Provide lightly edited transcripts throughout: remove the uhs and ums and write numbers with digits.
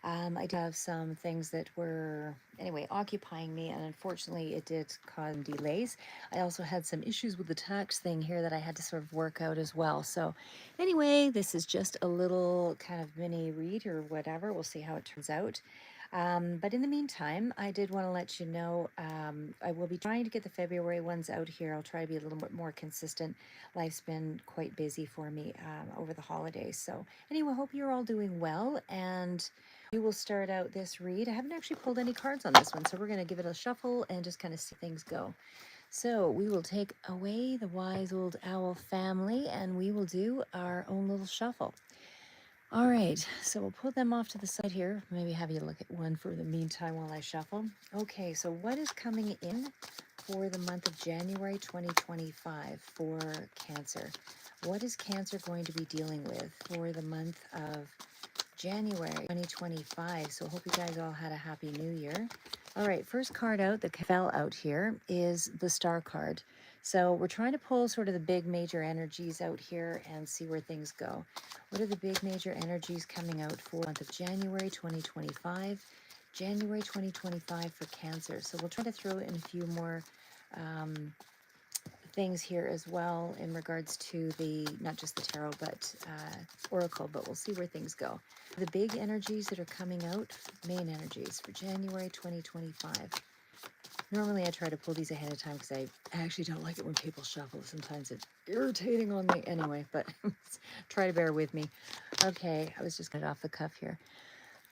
I do have some things that were, anyway, occupying me, and unfortunately it did cause delays. I also had some issues with the tax thing here that I had to sort of work out as well. So anyway, this is just a little kind of mini read or whatever. We'll see how it turns out. But in the meantime, I did want to let you know I will be trying to get the February ones out here. I'll try to be a little bit more consistent. Life's been quite busy for me over the holidays. So anyway, hope you're all doing well, and we will start out this read. I haven't actually pulled any cards on this one, so we're going to give it a shuffle and just kind of see things go. So we will take away the wise old owl family, and we will do our own little shuffle. All right, so we'll put them off to the side here. Maybe have you look at one for the meantime while I shuffle. Okay, so what is coming in for the month of January 2025 for Cancer? What is Cancer going to be dealing with for the month of January 2025? So hope you guys all had a happy new year. All right, first card out that fell out here is the Star card. So we're trying to pull sort of the big major energies out here and see where things go. What are the big major energies coming out for the month of January 2025? January 2025 for Cancer. So we'll try to throw in a few more things here as well in regards to the, not just the tarot, but oracle, but we'll see where things go. The big energies that are coming out, main energies for January 2025. Normally I try to pull these ahead of time because I actually don't like it when people shuffle. Sometimes it's irritating on me anyway, but try to bear with me. Okay, I was just getting off the cuff here.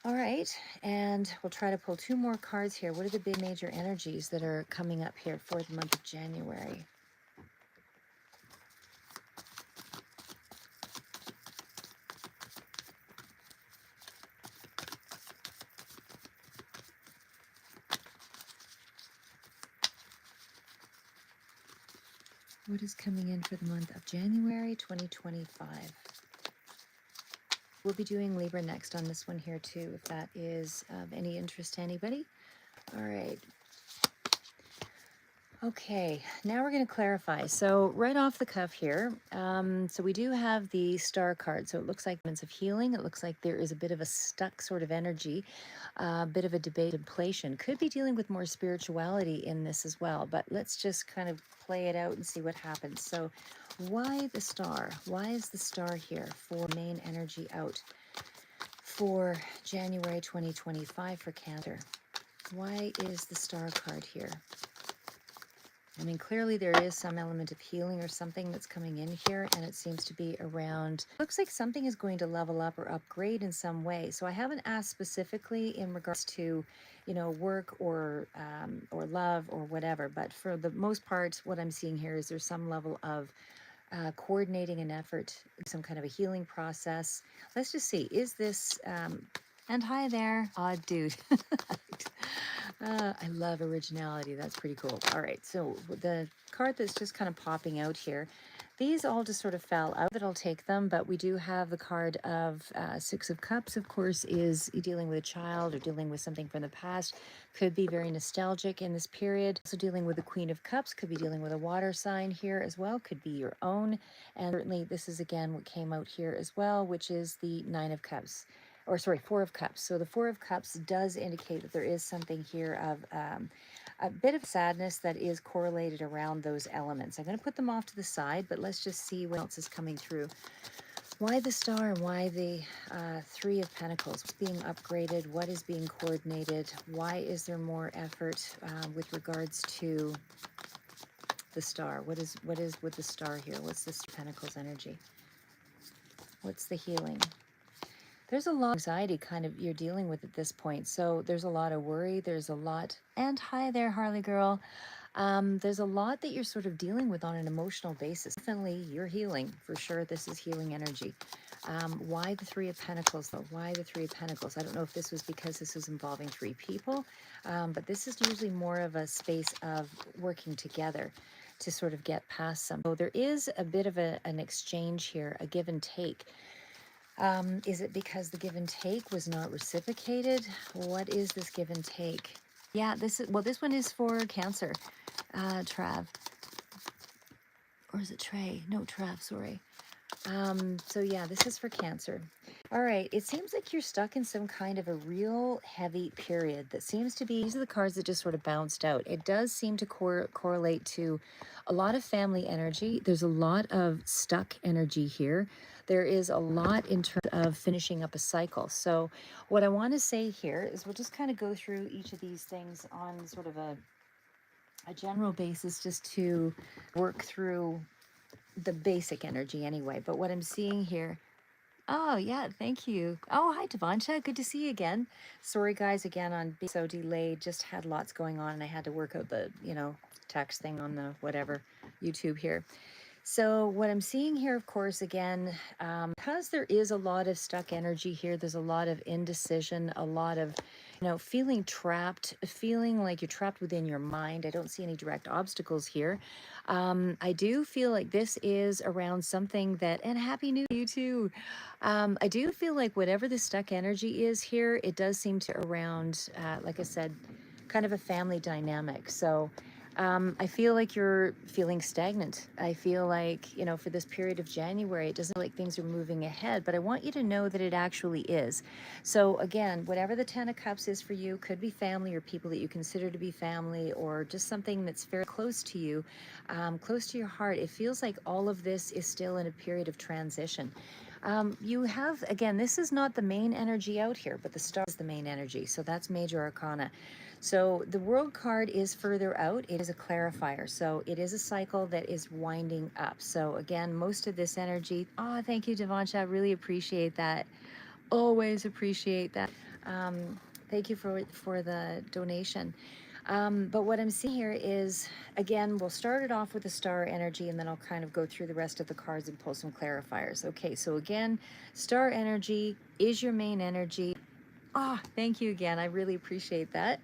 All right, and we'll try to pull two more cards here. What are the big major energies that are coming up here for the month of January? What is coming in for the month of January 2025? We'll be doing Libra next on this one here too, if that is of any interest to anybody. All right. Okay, now we're going to clarify. So right off the cuff here, so we do have the Star card. So it looks like moments of healing. It looks like there is a bit of a stuck sort of energy, a bit of a debate inflation. Could be dealing with more spirituality in this as well. But let's just kind of play it out and see what happens. So why the Star? Why is the Star here for main energy out for January 2025 for Cancer? Why is the Star card here? I mean, clearly there is some element of healing or something that's coming in here, and it seems to be around, looks like something is going to level up or upgrade in some way. So I haven't asked specifically in regards to, you know, work or love or whatever, but for the most part, what I'm seeing here is there's some level of coordinating an effort, some kind of a healing process. Let's just see, is this, and hi there, odd dude. I love originality. That's pretty cool. All right, so the card that's just kind of popping out here, these all just sort of fell out, but I'll take them. But we do have the card of Six of Cups, of course, is dealing with a child or dealing with something from the past. Could be very nostalgic in this period. Also dealing with the Queen of Cups, could be dealing with a water sign here as well, could be your own. And certainly this is again what came out here as well, which is the Nine of Cups. Or sorry, Four of Cups. So the Four of Cups does indicate that there is something here of a bit of sadness that is correlated around those elements. I'm going to put them off to the side, but let's just see what else is coming through. Why the Star and why the Three of Pentacles? What's being upgraded? What is being coordinated? Why is there more effort with regards to the Star? What is with the Star here? What's this Pentacles energy? What's the healing? There's a lot of anxiety kind of you're dealing with at this point. So there's a lot of worry. There's a lot. And hi there, Harley girl. There's a lot that you're sort of dealing with on an emotional basis. Definitely you're healing for sure. This is healing energy. Why the Three of Pentacles though? Why the Three of Pentacles? I don't know if this was because this was involving three people, but this is usually more of a space of working together to sort of get past some. So there is a bit of an exchange here, a give and take. Is it because the give and take was not reciprocated? What is this give and take? Yeah, this is, well, this one is for Cancer, Trav. Or is it Trey? No, Trav, sorry. So yeah, this is for Cancer. All right, it seems like you're stuck in some kind of a real heavy period that seems to be, these are the cards that just sort of bounced out. It does seem to correlate to a lot of family energy. There's a lot of stuck energy here. There is a lot in terms of finishing up a cycle. So what I want to say here is we'll just kind of go through each of these things on sort of a general basis just to work through the basic energy anyway. But what I'm seeing here, oh yeah, thank you. Oh, hi Devoncha, good to see you again. Sorry guys again on being so delayed, just had lots going on and I had to work out the, text thing on the whatever YouTube here. So what I'm seeing here, of course, again, because there is a lot of stuck energy here, there's a lot of indecision, a lot of, feeling trapped, feeling like you're trapped within your mind. I don't see any direct obstacles here. I do feel like this is around something that, and Happy New Year too. I do feel like whatever the stuck energy is here, it does seem to around, like I said, kind of a family dynamic. So I feel like you're feeling stagnant. I feel like, for this period of January, it doesn't feel like things are moving ahead, but I want you to know that it actually is. So, again, whatever the Ten of Cups is for you, could be family or people that you consider to be family, or just something that's very close to you, close to your heart. It feels like all of this is still in a period of transition. You have, again, this is not the main energy out here, but the star is the main energy. So that's major arcana. So the world card is further out. It is a clarifier. So it is a cycle that is winding up. So again, most of this energy, oh, thank you, Devansha. I really appreciate that. Always appreciate that. Thank you for the donation. But what I'm seeing here is, again, we'll start it off with the star energy and then I'll kind of go through the rest of the cards and pull some clarifiers. Okay, so again, star energy is your main energy. Ah, thank you again. I really appreciate that.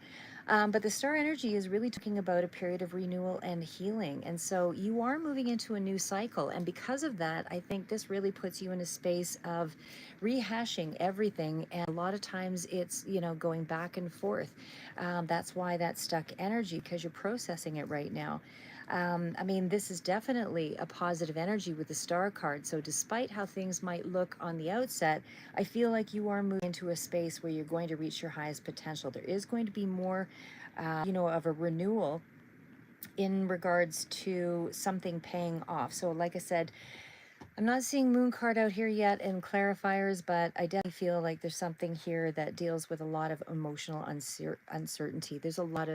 But the star energy is really talking about a period of renewal and healing. And so you are moving into a new cycle. And because of that, I think this really puts you in a space of rehashing everything. And a lot of times it's, going back and forth. That's why that's stuck energy, because you're processing it right now. I mean, this is definitely a positive energy with the star card. So despite how things might look on the outset, I feel like you are moving into a space where you're going to reach your highest potential. There is going to be more, of a renewal in regards to something paying off. So like I said, I'm not seeing moon card out here yet in clarifiers, but I definitely feel like there's something here that deals with a lot of emotional uncertainty. There's a lot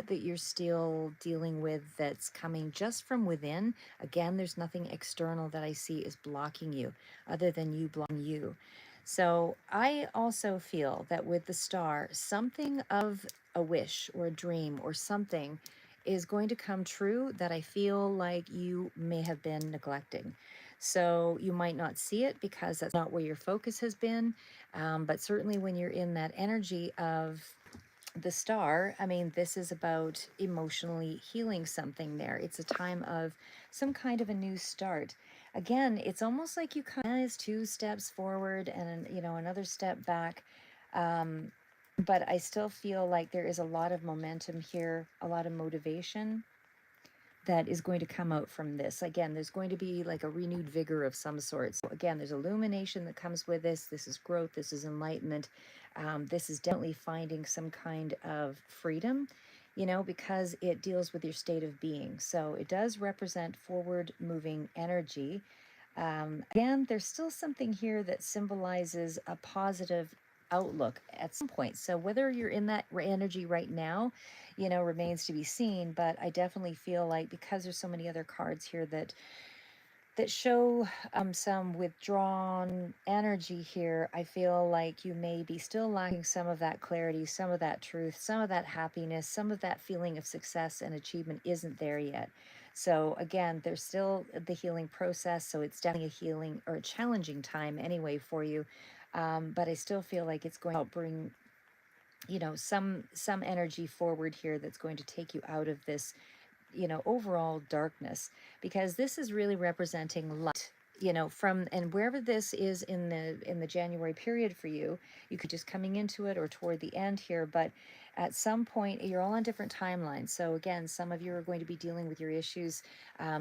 that you're still dealing with that's coming just from within. Again, there's nothing external that I see is blocking you other than you blocking you. So I also feel that with the star, something of a wish or a dream or something is going to come true that I feel like you may have been neglecting. So you might not see it because that's not where your focus has been. But certainly when you're in that energy of the star, I mean, this is about emotionally healing something there. It's a time of some kind of a new start. Again, it's almost like you kind of two steps forward and, another step back. Um, but I still feel like there is a lot of momentum here, a lot of motivation that is going to come out from this. Again, there's going to be like a renewed vigor of some sort. So again, there's illumination that comes with this. This is growth. This is enlightenment. This is definitely finding some kind of freedom, because it deals with your state of being. So it does represent forward moving energy. Again, there's still something here that symbolizes a positive outlook at some point. So whether you're in that energy right now, remains to be seen. But I definitely feel like because there's so many other cards here that show some withdrawn energy here, I feel like you may be still lacking some of that clarity, some of that truth, some of that happiness, some of that feeling of success and achievement isn't there yet. So again, there's still the healing process. So it's definitely a healing or a challenging time anyway for you. But I still feel like it's going to help bring, some energy forward here that's going to take you out of this, overall darkness, because this is really representing light, from, and wherever this is in the January period for you, you could just coming into it or toward the end here, but at some point, you're all on different timelines. So again, some of you are going to be dealing with your issues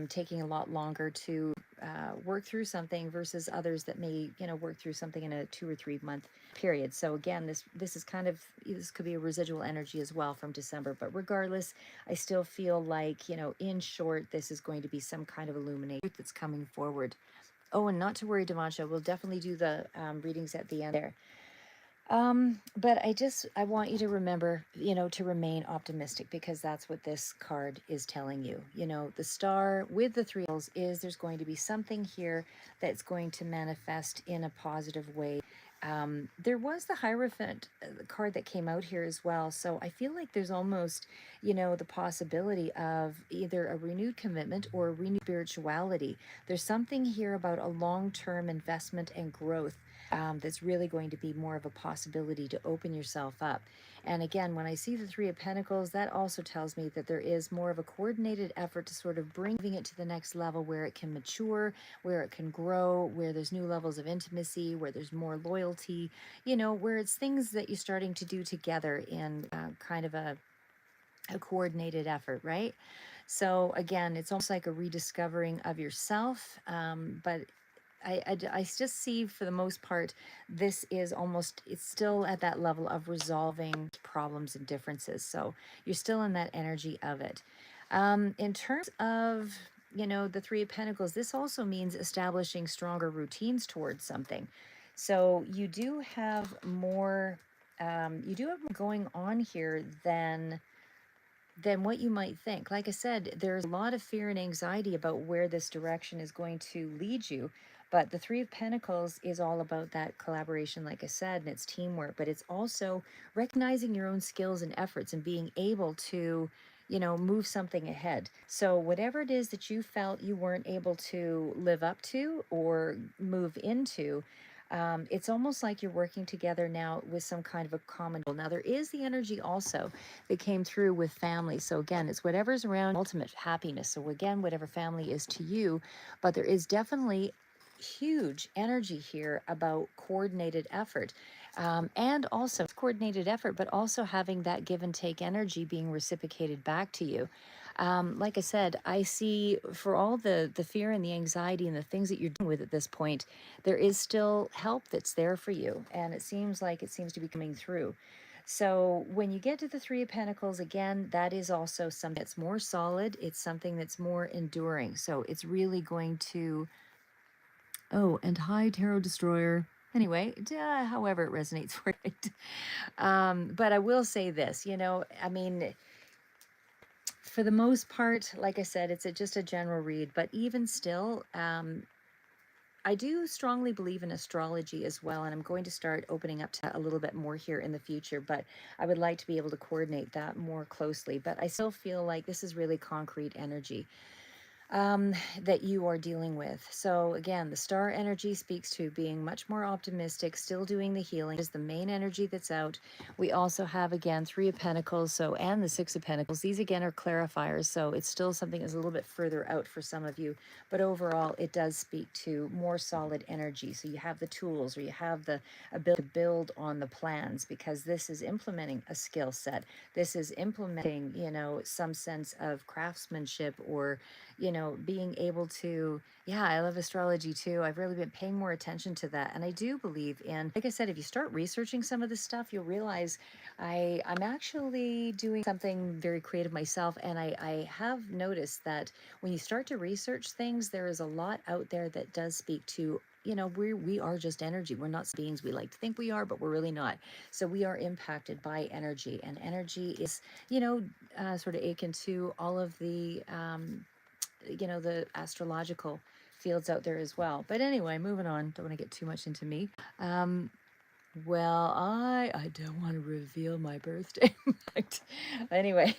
taking a lot longer to work through something versus others that may, work through something in a 2 or 3 month period. So again, this is kind of, this could be a residual energy as well from December. But regardless, I still feel like, in short, this is going to be some kind of illumination that's coming forward. Oh, and not to worry, Devansha, we'll definitely do the readings at the end there. But I want you to remember, to remain optimistic, because that's what this card is telling you. The star with the three is there's going to be something here that's going to manifest in a positive way. There was the Hierophant card that came out here as well. So I feel like there's almost, the possibility of either a renewed commitment or a renewed spirituality. There's something here about a long-term investment and growth that's really going to be more of a possibility to open yourself up. And again, when I see the Three of Pentacles, that also tells me that there is more of a coordinated effort to sort of bring it to the next level, where it can mature, where it can grow, where there's new levels of intimacy, where there's more loyalty, where it's things that you're starting to do together in kind of a coordinated effort, right? So again, it's almost like a rediscovering of yourself, but I just see, for the most part, this is almost, it's still at that level of resolving problems and differences. So you're still in that energy of it. In terms of, the Three of Pentacles, this also means establishing stronger routines towards something. So you do have more, going on here than what you might think. Like I said, there's a lot of fear and anxiety about where this direction is going to lead you. But the Three of Pentacles is all about that collaboration, like I said, and it's teamwork, but it's also recognizing your own skills and efforts and being able to, move something ahead. So whatever it is that you felt you weren't able to live up to or move into, it's almost like you're working together now with some kind of a common goal. Now, there is the energy also that came through with family. So again, it's whatever's around ultimate happiness. So again, whatever family is to you, but there is definitely huge energy here about coordinated effort. And also coordinated effort, but also having that give and take energy being reciprocated back to you. Like I said, I see, for all the fear and the anxiety and the things that you're dealing with at this point, there is still help that's there for you. And it seems to be coming through. So when you get to the Three of Pentacles, again, that is also something that's more solid. It's something that's more enduring. So it's really going to, oh, and hi, Tarot Destroyer. Anyway, however it resonates for it. But I will say this, I mean, for the most part, like I said, it's just a general read, but even still, I do strongly believe in astrology as well, and I'm going to start opening up to a little bit more here in the future, but I would like to be able to coordinate that more closely. But I still feel like this is really concrete energy that you are dealing with. So again, the star energy speaks to being much more optimistic, still doing the healing is the main energy that's out. We also have, again, Three of Pentacles, so, and the Six of Pentacles. These again are clarifiers, so it's still something that's a little bit further out for some of you, but overall it does speak to more solid energy. So you have the tools, or you have the ability to build on the plans, because this is implementing a skill set. This is implementing, some sense of craftsmanship, or being able to, yeah, I love astrology too. I've really been paying more attention to that. And I do believe in, like I said, if you start researching some of this stuff, you'll realize I'm actually doing something very creative myself. And I have noticed that when you start to research things, there is a lot out there that does speak to, we are just energy. We're not beings we like to think we are, but we're really not. So we are impacted by energy, and energy is, sort of akin to all of the, the astrological fields out there as well. But anyway, moving on. Don't want to get too much into me. Um, well, I don't want to reveal my birthday. But anyway,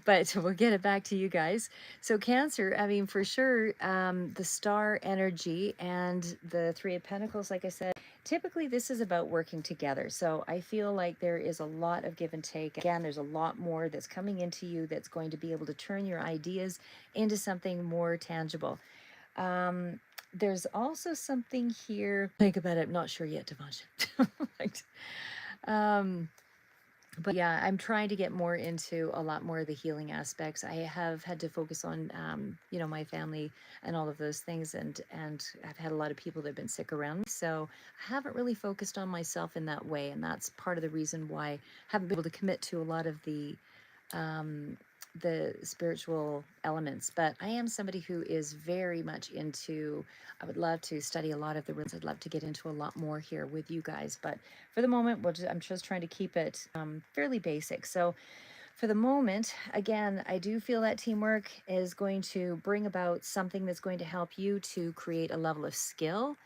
but we'll get it back to you guys. So Cancer, I mean, for sure, the star energy and the Three of Pentacles, like I said, typically this is about working together. So I feel like there is a lot of give and take. Again, there's a lot more that's coming into you that's going to be able to turn your ideas into something more tangible. There's also something here. Think about it. I'm not sure yet, Devansha. Right. But yeah, I'm trying to get more into a lot more of the healing aspects. I have had to focus on, my family and all of those things, and I've had a lot of people that have been sick around me, so I haven't really focused on myself in that way, and that's part of the reason why I haven't been able to commit to a lot of um, the spiritual elements. But I am somebody who is very much into, I would love to study a lot of the roots. I'd love to get into a lot more here with you guys. But for the moment, I'm just trying to keep it fairly basic. So for the moment, again, I do feel that teamwork is going to bring about something that's going to help you to create a level of skill.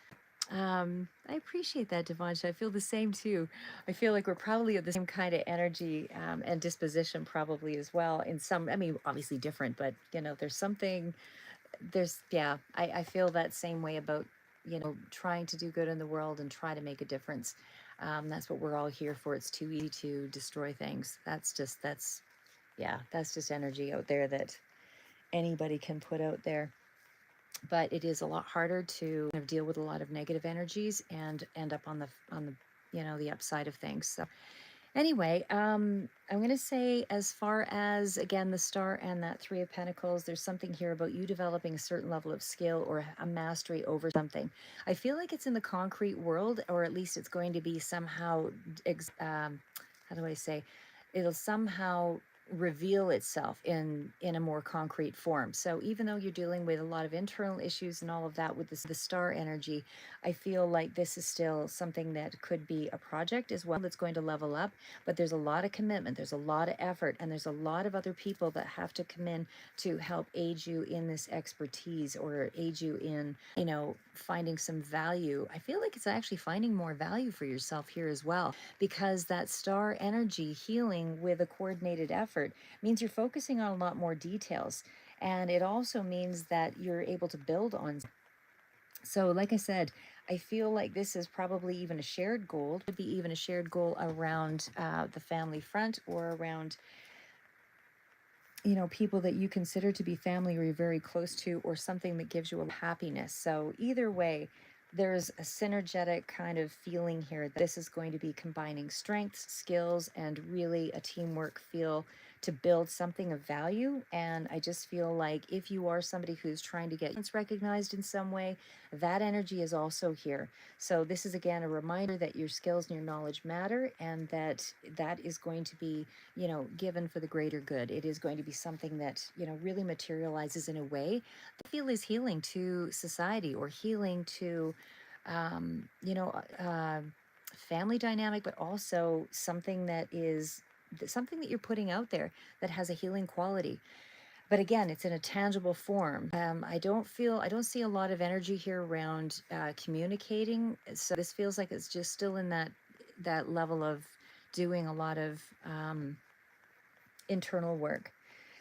I appreciate that, Devansha. I feel the same too. I feel like we're probably of the same kind of energy and disposition, probably as well. In some, I mean, obviously different, but there's something. Yeah, I feel that same way about trying to do good in the world and try to make a difference. That's what we're all here for. It's too easy to destroy things. That's just energy out there that anybody can put out there, but it is a lot harder to kind of deal with a lot of negative energies and end up on the the upside of things. So anyway, I'm going to say, as far as again the star and that three of pentacles, there's something here about you developing a certain level of skill or a mastery over something. I feel like it's in the concrete world, or at least it's going to be somehow how do I say, it'll somehow reveal itself in a more concrete form. So even though you're dealing with a lot of internal issues and all of that with the star energy, I feel like this is still something that could be a project as well that's going to level up. But there's a lot of commitment, there's a lot of effort, and there's a lot of other people that have to come in to help aid you in this expertise, or aid you in finding some value. I feel like it's actually finding more value for yourself here as well, because that star energy healing with a coordinated effort means you're focusing on a lot more details. And it also means that you're able to build on. So, like I said, I feel like this is probably even a shared goal. Could be even a shared goal around the family front, or around people that you consider to be family, or you're very close to, or something that gives you a happiness. So either way, there's a synergetic kind of feeling here that this is going to be combining strengths, skills, and really a teamwork feel to build something of value. And I just feel like if you are somebody who's trying to get recognized in some way, that energy is also here. So this is again a reminder that your skills and your knowledge matter, and that is going to be given for the greater good. It is going to be something that really materializes in a way that I feel is healing to society, or healing to um, you know uh, family dynamic, but also something that is something that you're putting out there that has a healing quality. But again, it's in a tangible form. I don't see a lot of energy here around communicating. So this feels like it's just still in that level of doing a lot of internal work.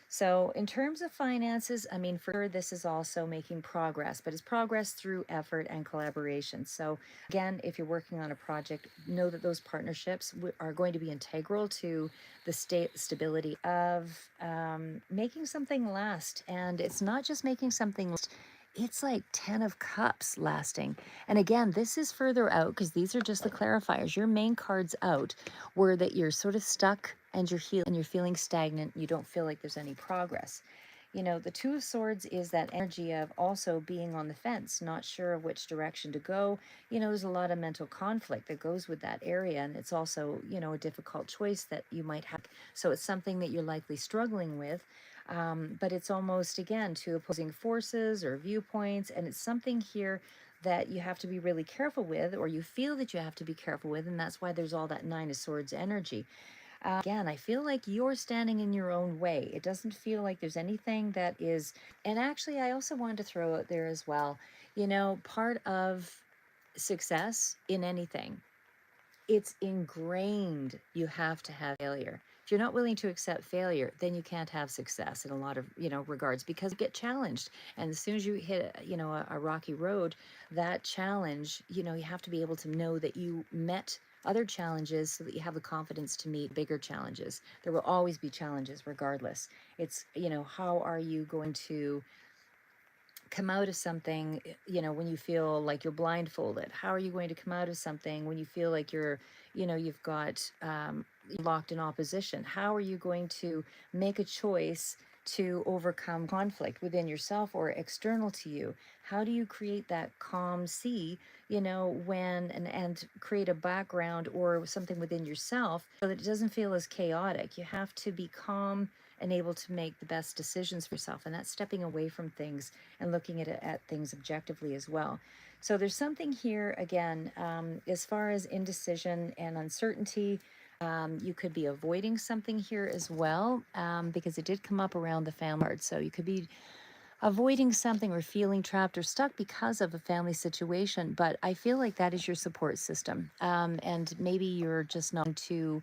So, in terms of finances, I mean, for sure, this is also making progress, but it's progress through effort and collaboration. So, again, if you're working on a project, know that those partnerships are going to be integral to the stability of making something last. And it's not just making something last, it's like 10 of cups lasting. And again, this is further out because these are just the clarifiers. Your main cards out were that you're sort of stuck, and you're feeling stagnant. You don't feel like there's any progress. The Two of Swords is that energy of also being on the fence, not sure of which direction to go. There's a lot of mental conflict that goes with that area, and it's also a difficult choice that you might have. So it's something that you're likely struggling with. But it's almost, again, two opposing forces or viewpoints, and it's something here that you have to be really careful with, or you feel that you have to be careful with, and that's why there's all that Nine of Swords energy. Again, I feel like you're standing in your own way. It doesn't feel like there's anything that is. And actually, I also wanted to throw out there as well, part of success in anything, it's ingrained. You have to have failure. If you're not willing to accept failure, then you can't have success in a lot of regards, because you get challenged, and as soon as you hit a rocky road, that challenge, you have to be able to know that you met other challenges, so that you have the confidence to meet bigger challenges. There will always be challenges regardless. It's how are you going to come out of something, when you feel like you're blindfolded? How are you going to come out of something when you feel like you've got locked in opposition? How are you going to make a choice to overcome conflict within yourself or external to you? How do you create that calm sea, when and create a background or something within yourself so that it doesn't feel as chaotic? You have to be calm and able to make the best decisions for yourself. And that's stepping away from things and looking at things objectively as well. So there's something here again, as far as indecision and uncertainty. You could be avoiding something here as well, because it did come up around the family card. So you could be avoiding something or feeling trapped or stuck because of a family situation. But I feel like that is your support system. And maybe you're just not to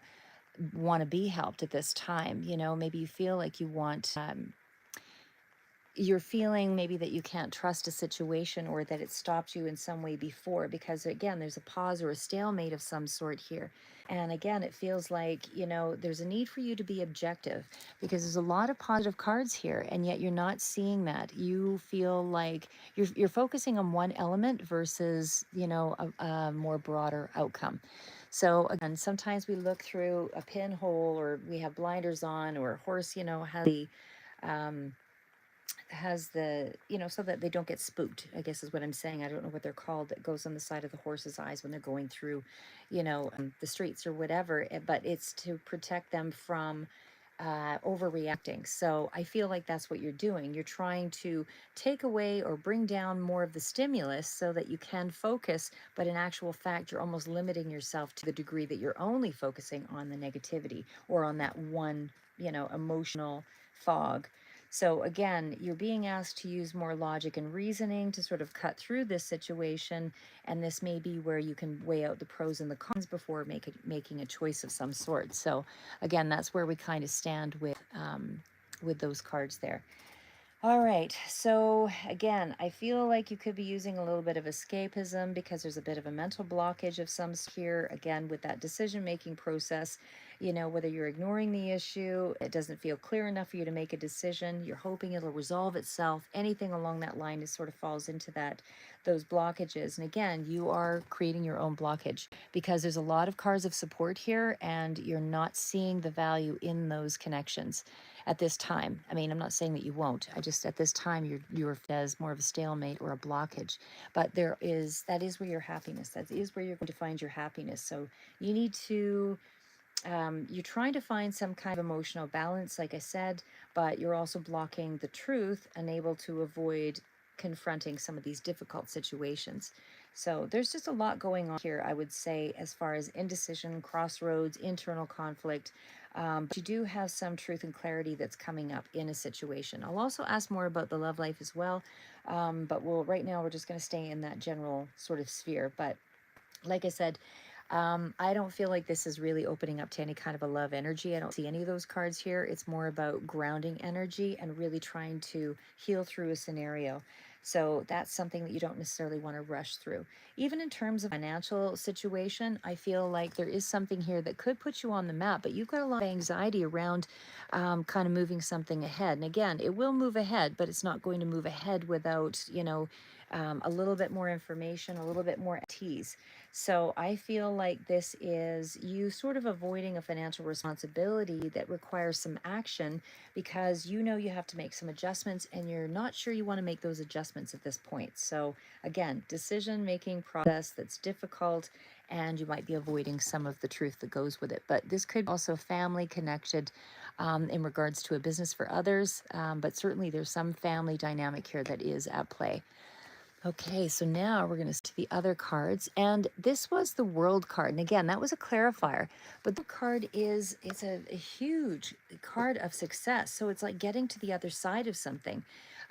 want to be helped at this time. Maybe you feel like you're feeling maybe that you can't trust a situation or that it stopped you in some way before, because again, there's a pause or a stalemate of some sort here. And again, it feels like, there's a need for you to be objective, because there's a lot of positive cards here, and yet you're not seeing that. You feel like you're focusing on one element versus, a more broader outcome. So again, sometimes we look through a pinhole, or we have blinders on, or a horse, um, has the, so that they don't get spooked, I guess is what I'm saying. I don't know what they're called, that goes on the side of the horse's eyes when they're going through, the streets or whatever. But it's to protect them from overreacting. So I feel like that's what you're doing. You're trying to take away or bring down more of the stimulus so that you can focus, but in actual fact, you're almost limiting yourself to the degree that you're only focusing on the negativity or on that one, emotional fog. So again, you're being asked to use more logic and reasoning to sort of cut through this situation, and this may be where you can weigh out the pros and the cons before making a choice of some sort. So again, that's where we kind of stand with those cards there. All right, so again, I feel like you could be using a little bit of escapism because there's a bit of a mental blockage of some here, again, with that decision-making process. Whether you're ignoring the issue, it doesn't feel clear enough for you to make a decision, you're hoping it'll resolve itself, anything along that line is sort of falls into those blockages. And again, you are creating your own blockage because there's a lot of cards of support here, and you're not seeing the value in those connections at this time. I mean, I'm not saying that you won't. I just, at this time, you're as more of a stalemate or a blockage. But that is where your happiness, that is where you're going to find your happiness. So you need to, you're trying to find some kind of emotional balance, like I said, but you're also blocking the truth, unable to avoid confronting some of these difficult situations. So there's just a lot going on here, I would say, as far as indecision, crossroads, internal conflict. But you do have some truth and clarity that's coming up in a situation. I'll also ask more about the love life as well. But right now we're just going to stay in that general sort of sphere. But like I said, I don't feel like this is really opening up to any kind of a love energy. I don't see any of those cards here. It's more about grounding energy and really trying to heal through a scenario. So that's something that you don't necessarily want to rush through. Even in terms of financial situation, I feel like there is something here that could put you on the map, but you've got a lot of anxiety around kind of moving something ahead. And again, it will move ahead, but it's not going to move ahead without, a little bit more information, a little bit more tease. So I feel like this is you sort of avoiding a financial responsibility that requires some action because you have to make some adjustments and you're not sure you want to make those adjustments at this point. So again, decision making process that's difficult, and you might be avoiding some of the truth that goes with it. But this could also family connected in regards to a business for others. But certainly there's some family dynamic here that is at play. Okay, so now we're going to see the other cards, and this was the World card. And again, that was a clarifier, but the card it's a huge card of success. So it's like getting to the other side of something.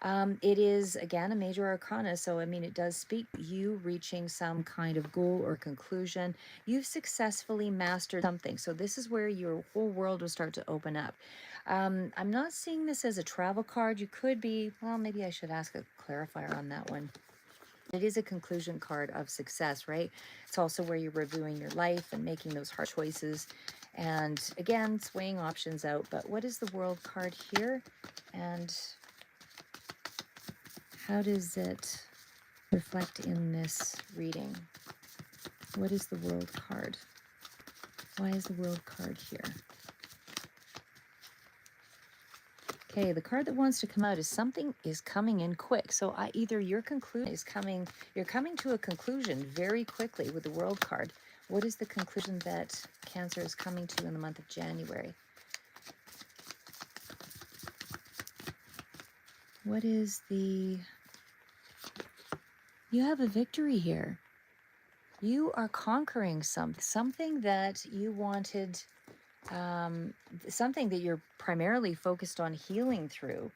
It is, again, a major arcana. So, I mean, it does speak you reaching some kind of goal or conclusion. You've successfully mastered something. So this is where your whole world will start to open up. I'm not seeing this as a travel card. You could be, well, maybe I should ask a clarifier on that one. It is a conclusion card of success, right? It's also where you're reviewing your life and making those hard choices. And again, weighing options out. But what is the World card here? And How does it reflect in this reading? What is the World card? Why is the World card here? Okay, the card that wants to come out is something is coming in quick. So either your conclusion is coming, you're coming to a conclusion very quickly with the World card. What is the conclusion that Cancer is coming to in the month of January? What is the... You have a victory here. You are conquering something that you wanted, something that you're primarily focused on healing through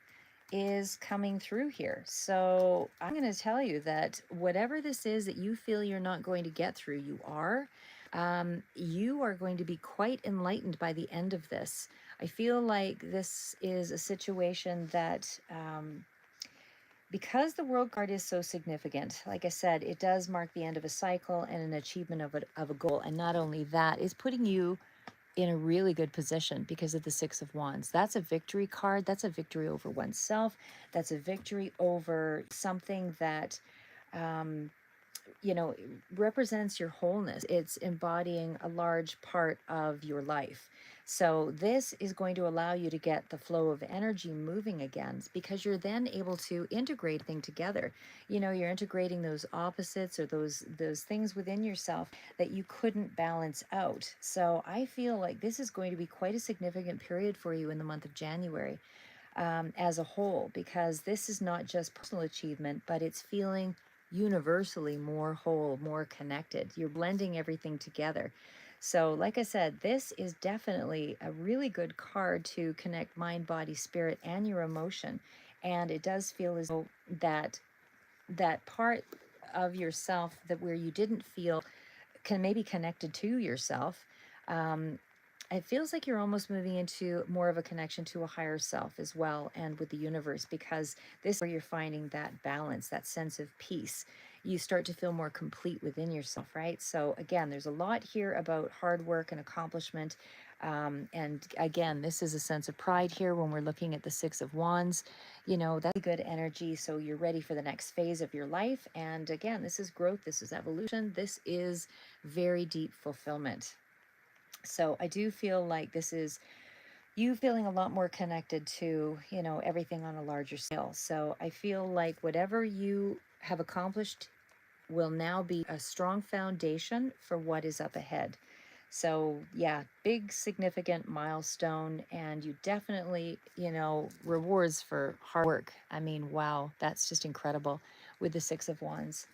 is coming through here. So I'm going to tell you that whatever this is that you feel you're not going to get through, you are going to be quite enlightened by the end of this. I feel like this is a situation that, because the World card is so significant, like I said, it does mark the end of a cycle and an achievement of a goal. And not only that, it's putting you in a really good position because of the Six of Wands. That's a victory card. That's a victory over oneself. That's a victory over something that, um, represents your wholeness. It's embodying a large part of your life. So this is going to allow you to get the flow of energy moving again, because you're then able to integrate things together. You're integrating those opposites or those things within yourself that you couldn't balance out. So I feel like this is going to be quite a significant period for you in the month of January, as a whole, because this is not just personal achievement, but it's feeling universally more whole, more connected. You're blending everything together. So, like I said, this is definitely a really good card to connect mind, body, spirit, and your emotion. And it does feel as though that part of yourself that where you didn't feel can maybe connected to yourself, um, it feels like you're almost moving into more of a connection to a higher self as well, and with the universe, because this is where you're finding that balance, that sense of peace. You start to feel more complete within yourself, right? So again, there's a lot here about hard work and accomplishment. And again, this is a sense of pride here when we're looking at the Six of Wands. That's good energy. So you're ready for the next phase of your life. And again, this is growth, this is evolution, this is very deep fulfillment. So I do feel like this is you feeling a lot more connected to, everything on a larger scale. So I feel like whatever you have accomplished will now be a strong foundation for what is up ahead. So yeah, big significant milestone, and you definitely, rewards for hard work. I mean, wow, that's just incredible with the Six of Wands.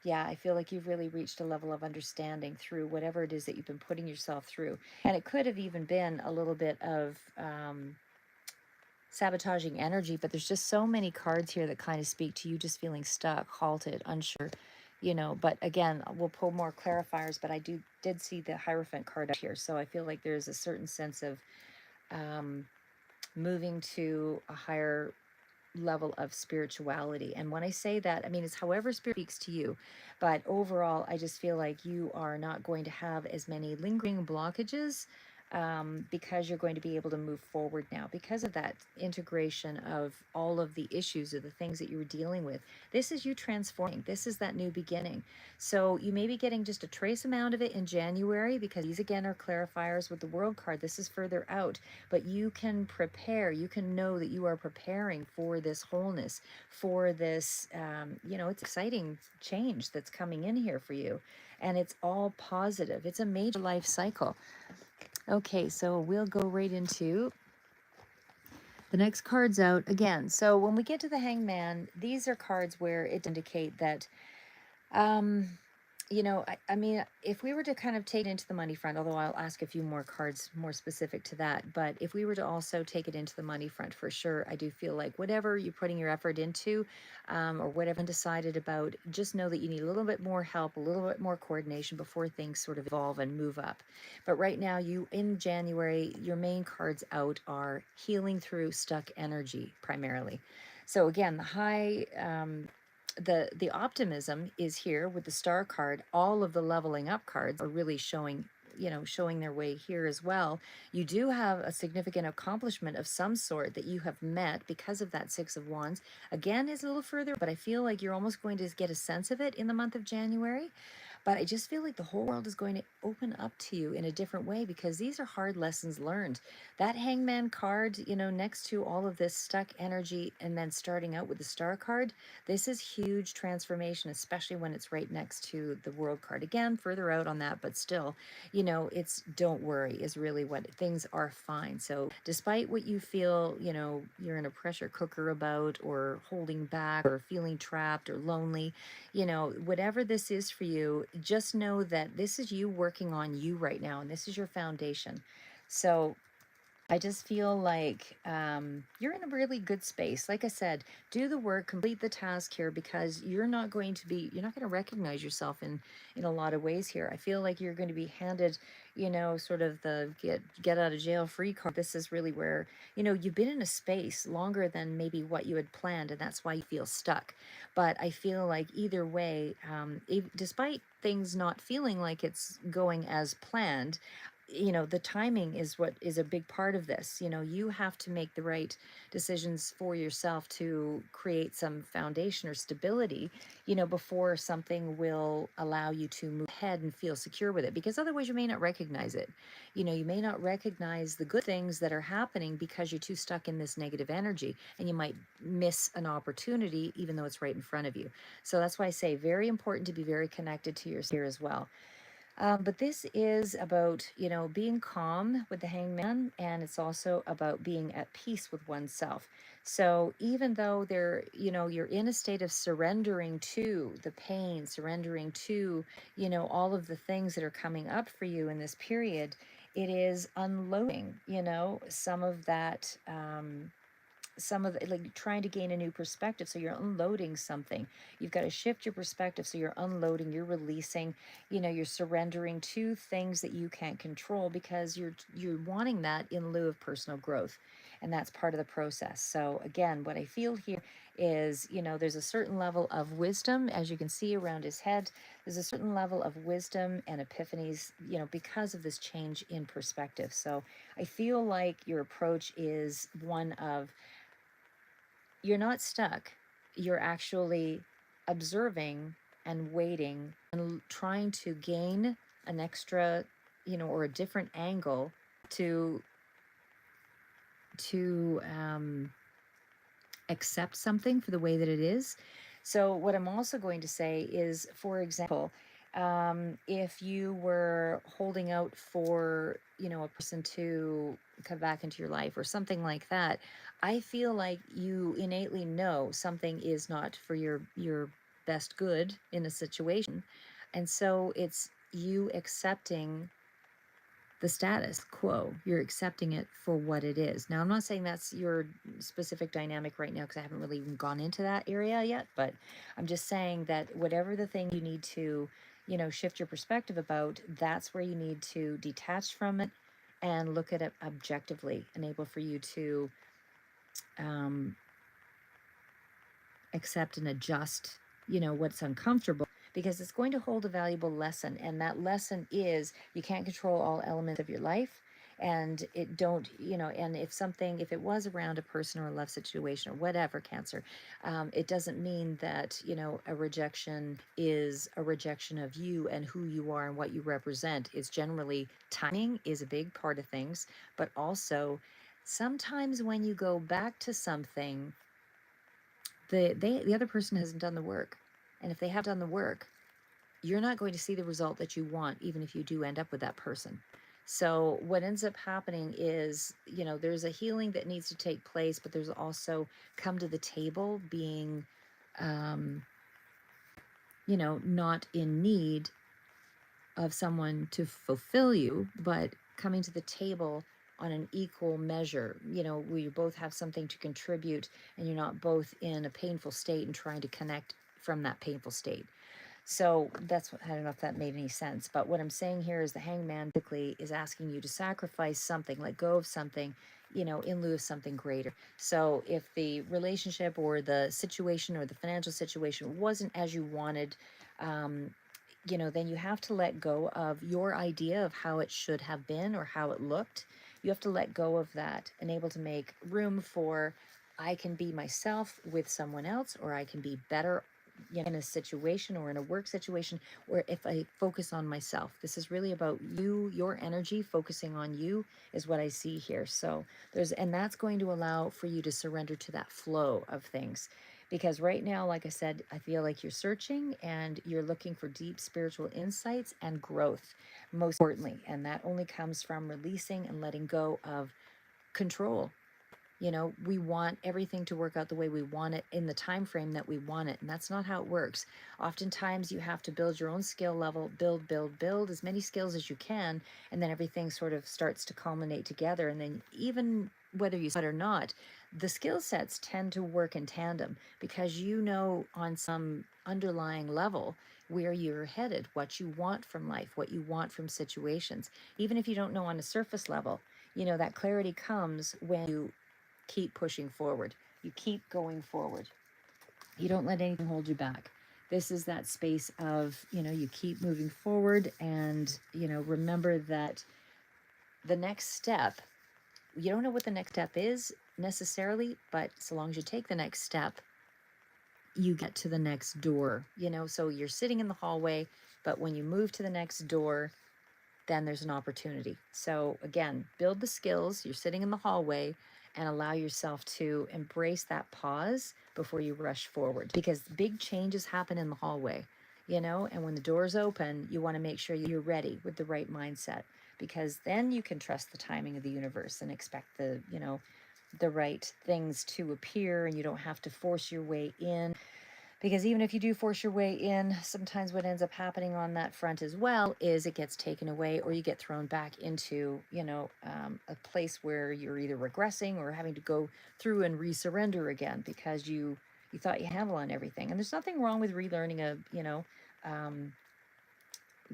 Yeah, I feel like you've really reached a level of understanding through whatever it is that you've been putting yourself through. And it could have even been a little bit of sabotaging energy, but there's just so many cards here that kind of speak to you just feeling stuck, halted, unsure, but again, we'll pull more clarifiers, but I did see the Hierophant card up here. So I feel like there's a certain sense of moving to a higher level of spirituality. And when I say that, I mean, it's however spirit speaks to you. But overall, I just feel like you are not going to have as many lingering blockages, because you're going to be able to move forward now because of that integration of all of the issues or the things that you were dealing with. This is you transforming. This is that new beginning. So you may be getting just a trace amount of it in January, because these again are clarifiers with the World card. This is further out, but you can prepare. You can know that you are preparing for this wholeness, for this, it's exciting change that's coming in here for you. And it's all positive. It's a major life cycle. Okay, so we'll go right into the next cards out again. So when we get to the Hangman, these are cards where it indicate that, um, I mean, if we were to kind of take it into the money front, although I'll ask a few more cards more specific to that, but if we were to also take it into the money front, for sure, I do feel like whatever you're putting your effort into, or whatever decided about, just know that you need a little bit more help, a little bit more coordination before things sort of evolve and move up. But right now, in January, your main cards out are healing through stuck energy primarily. So again, the optimism is here with the Star card. All of the leveling up cards are really showing, showing their way here as well. You do have a significant accomplishment of some sort that you have met because of that Six of Wands. Again, is a little further, but I feel like you're almost going to get a sense of it in the month of January. But I just feel like the whole world is going to open up to you in a different way, because these are hard lessons learned. That Hangman card, next to all of this stuck energy and then starting out with the Star card, this is huge transformation, especially when it's right next to the World card. Again, further out on that, but still, it's don't worry is really what things are fine. So despite what you feel, you're in a pressure cooker about, or holding back, or feeling trapped or lonely, whatever this is for you, just know that this is you working on you right now, and this is your foundation. So I just feel like you're in a really good space. Like I said, do the work, complete the task here, because you're not going to recognize yourself in a lot of ways here. I feel like you're going to be handed, sort of the get out of jail free card. This is really where, you've been in a space longer than maybe what you had planned, and that's why you feel stuck. But I feel like either way, despite things not feeling like it's going as planned, the timing is what is a big part of this. You have to make the right decisions for yourself to create some foundation or stability, before something will allow you to move ahead and feel secure with it, because otherwise you may not recognize it. You may not recognize the good things that are happening because you're too stuck in this negative energy, and you might miss an opportunity even though it's right in front of you. So that's why I say very important to be very connected to your here as well. But this is about, being calm with the Hangman, and it's also about being at peace with oneself. So even though you're in a state of surrendering to the pain, surrendering to, all of the things that are coming up for you in this period, it is unloading, some of that. Some of like trying to gain a new perspective, so you're unloading something. You've got to shift your perspective, so you're unloading, you're releasing, you're surrendering to things that you can't control, because you're wanting that in lieu of personal growth, and that's part of the process. So again, what I feel here is, there's a certain level of wisdom, as you can see around his head. There's a certain level of wisdom and epiphanies, because of this change in perspective. So I feel like your approach is one of, you're not stuck. You're actually observing and waiting and trying to gain an extra, or a different angle to to accept something for the way that it is. So what I'm also going to say is, for example, if you were holding out for, a person to come back into your life or something like that, I feel like you innately know something is not for your best good in a situation. And so it's you accepting the status quo. You're accepting it for what it is. Now, I'm not saying that's your specific dynamic right now, because I haven't really even gone into that area yet, but I'm just saying that whatever the thing you need to, shift your perspective about, that's where you need to detach from it and look at it objectively, enable for you to um, accept and adjust, what's uncomfortable, because it's going to hold a valuable lesson. And that lesson is, you can't control all elements of your life. And it don't, and if it was around a person or a love situation or whatever, Cancer, it doesn't mean that, a rejection is a rejection of you and who you are and what you represent. It's generally timing is a big part of things, but also sometimes when you go back to something, the other person hasn't done the work. And if they have done the work, you're not going to see the result that you want, even if you do end up with that person. So what ends up happening is, there's a healing that needs to take place, but there's also come to the table being, um, not in need of someone to fulfill you, but coming to the table on an equal measure, where you both have something to contribute, and you're not both in a painful state and trying to connect from that painful state. So that's what, I don't know if that made any sense, but what I'm saying here is the Hangman typically is asking you to sacrifice something, let go of something, in lieu of something greater. So if the relationship or the situation or the financial situation wasn't as you wanted, um, then you have to let go of your idea of how it should have been or how it looked. You have to let go of that and able to make room for, I can be myself with someone else, or I can be better in a situation or in a work situation, or if I focus on myself. This is really about you, your energy, focusing on you is what I see here. So and that's going to allow for you to surrender to that flow of things. Because right now, like I said, I feel like you're searching and you're looking for deep spiritual insights and growth, most importantly. And that only comes from releasing and letting go of control. We want everything to work out the way we want it in the time frame that we want it, and that's not how it works. Oftentimes you have to build your own skill level, build as many skills as you can, and then everything sort of starts to culminate together. And then, even whether you said or not, the skill sets tend to work in tandem, because on some underlying level where you're headed, what you want from life, what you want from situations. Even if you don't know on a surface level, that clarity comes when you keep pushing forward. You keep going forward. You don't let anything hold you back. This is that space of, you keep moving forward, and, remember that the next step, you don't know what the next step is necessarily, but so long as you take the next step, you get to the next door, so you're sitting in the hallway, but when you move to the next door, then there's an opportunity. So again, build the skills. You're sitting in the hallway, and allow yourself to embrace that pause before you rush forward, because big changes happen in the hallway, and when the doors open, you want to make sure you're ready with the right mindset, because then you can trust the timing of the universe and expect the right things to appear, and you don't have to force your way in. Because even if you do force your way in, sometimes what ends up happening on that front as well is it gets taken away, or you get thrown back into, a place where you're either regressing or having to go through and resurrender again, because you thought you handle on everything. And there's nothing wrong with um,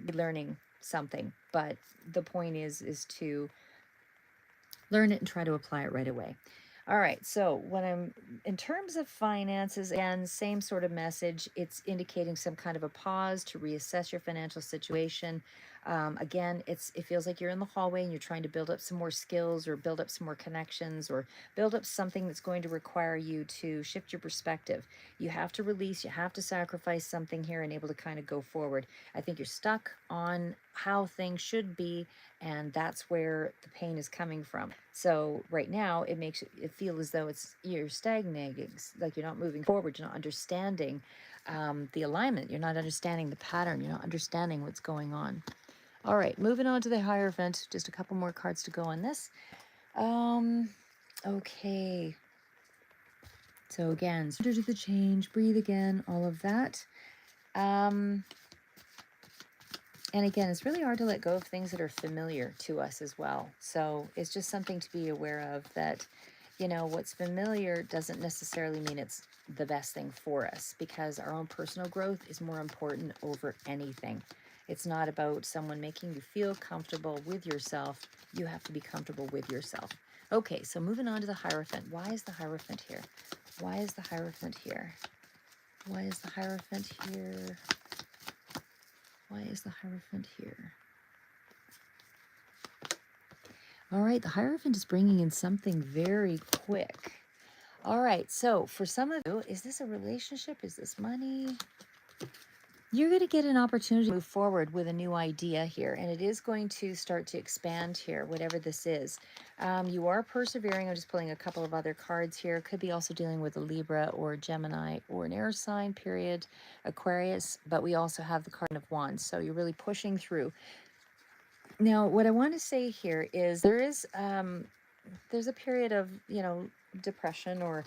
relearning something, but the point is to learn it and try to apply it right away. All right, so in terms of finances, again, same sort of message. It's indicating some kind of a pause to reassess your financial situation. Again, it feels like you're in the hallway and you're trying to build up some more skills, or build up some more connections, or build up something that's going to require you to shift your perspective. You have to release, you have to sacrifice something here and able to kind of go forward. I think you're stuck on how things should be, and that's where the pain is coming from. So right now it makes it feel as though you're stagnating, like you're not moving forward, you're not understanding the alignment, you're not understanding the pattern, you're not understanding what's going on. All right, moving on to the Hierophant. Just a couple more cards to go on this. Okay, so again, surrender to the change, breathe again, all of that. And again, it's really hard to let go of things that are familiar to us as well. So it's just something to be aware of, that, what's familiar doesn't necessarily mean it's the best thing for us, because our own personal growth is more important over anything. It's not about someone making you feel comfortable with yourself. You have to be comfortable with yourself. Okay, so moving on to the Hierophant. Why is the Hierophant here? Why is the Hierophant here? Why is the Hierophant here? Why is the Hierophant here? All right, the Hierophant is bringing in something very quick. All right, so for some of you, is this a relationship? Is this money? You're going to get an opportunity to move forward with a new idea here, and it is going to start to expand here, whatever this is. You are persevering. I'm just pulling a couple of other cards here. Could be also dealing with a Libra or Gemini or an air sign, period, Aquarius, but we also have the card of Wands, so you're really pushing through. Now, what I want to say here is there's a period of, depression or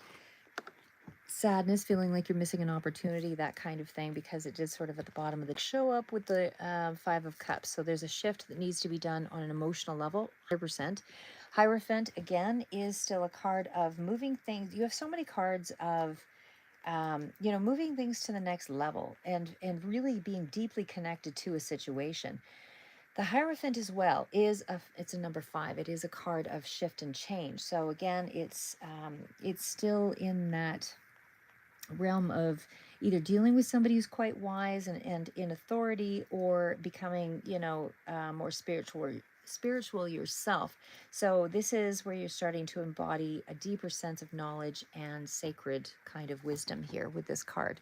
sadness, feeling like you're missing an opportunity, that kind of thing, because it did sort of at the bottom of the show up with the Five of Cups. So there's a shift that needs to be done on an emotional level, 100%. Hierophant, again, is still a card of moving things. You have so many cards of moving things to the next level, and really being deeply connected to a situation. The Hierophant as well it's a number 5. It is a card of shift and change. So again, it's still in that realm of either dealing with somebody who's quite wise and in authority, or becoming, more spiritual yourself. So this is where you're starting to embody a deeper sense of knowledge and sacred kind of wisdom here with this card.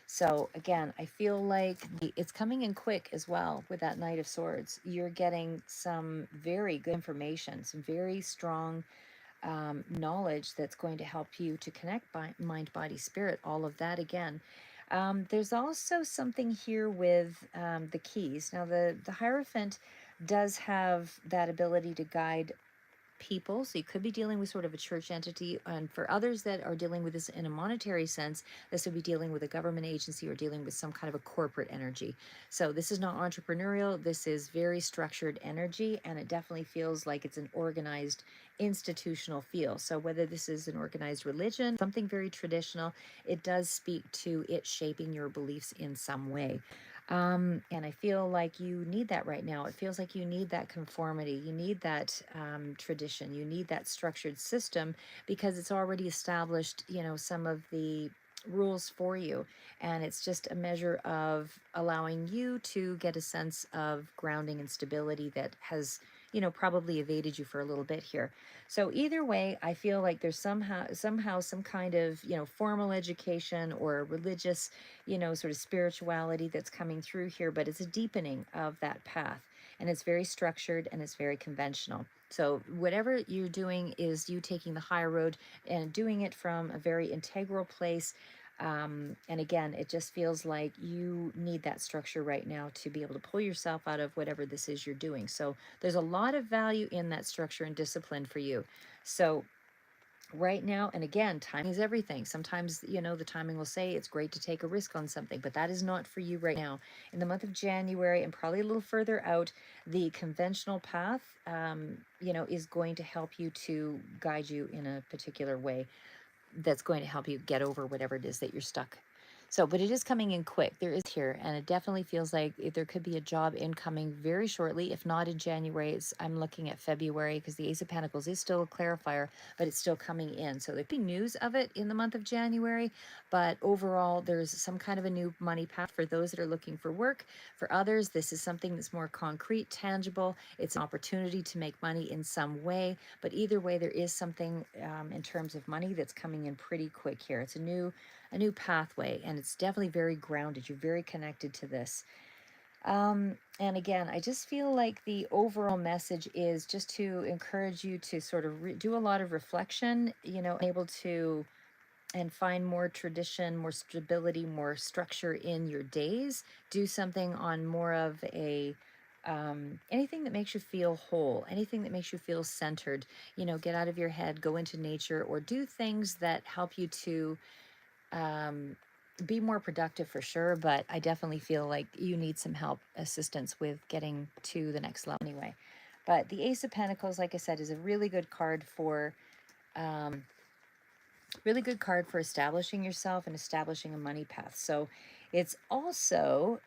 So again, I feel like it's coming in quick as well with that Knight of Swords. You're getting some very good information, some very strong knowledge that's going to help you to connect mind, body, spirit, all of that again. There's also something here with the keys. Now, the Hierophant does have that ability to guide people. So you could be dealing with sort of a church entity. And for others that are dealing with this in a monetary sense, this would be dealing with a government agency or dealing with some kind of a corporate energy. So this is not entrepreneurial. This is very structured energy. And it definitely feels like it's an organized institutional feel. So whether this is an organized religion, something very traditional, it does speak to it shaping your beliefs in some way. And I feel like you need that right now. It feels like you need that conformity. You need that tradition. You need that structured system because it's already established, some of the rules for you. And it's just a measure of allowing you to get a sense of grounding and stability that has, probably evaded you for a little bit here. So either way, I feel like there's somehow some kind of, formal education or religious, sort of spirituality that's coming through here, but it's a deepening of that path. And it's very structured and it's very conventional. So whatever you're doing is you taking the high road and doing it from a very integral place. And again, it just feels like you need that structure right now to be able to pull yourself out of whatever this is you're doing. So there's a lot of value in that structure and discipline for you. So right now, and again, timing is everything. Sometimes, the timing will say it's great to take a risk on something, but that is not for you right now. In the month of January and probably a little further out, the conventional path, is going to help you to guide you in a particular way that's going to help you get over whatever it is that you're stuck. So, but it is coming in quick. There is here, and it definitely feels like there could be a job incoming very shortly. If not in January, I'm looking at February because the Ace of Pentacles is still a clarifier, but it's still coming in. So there'd be news of it in the month of January, but overall, there's some kind of a new money path for those that are looking for work. For others, this is something that's more concrete, tangible. It's an opportunity to make money in some way, but either way, there is something in terms of money that's coming in pretty quick here. It's a new pathway, and it's definitely very grounded. You're very connected to this. And again, I just feel like the overall message is just to encourage you to sort of do a lot of reflection, able to and find more tradition, more stability, more structure in your days. Do something on more of a anything that makes you feel whole, anything that makes you feel centered. Get out of your head, go into nature, or do things that help you to um, be more productive for sure. But I definitely feel like you need some help, assistance with getting to the next level anyway. But the Ace of Pentacles, like I said, is a um, really good card for establishing yourself and establishing a money path. So it's also,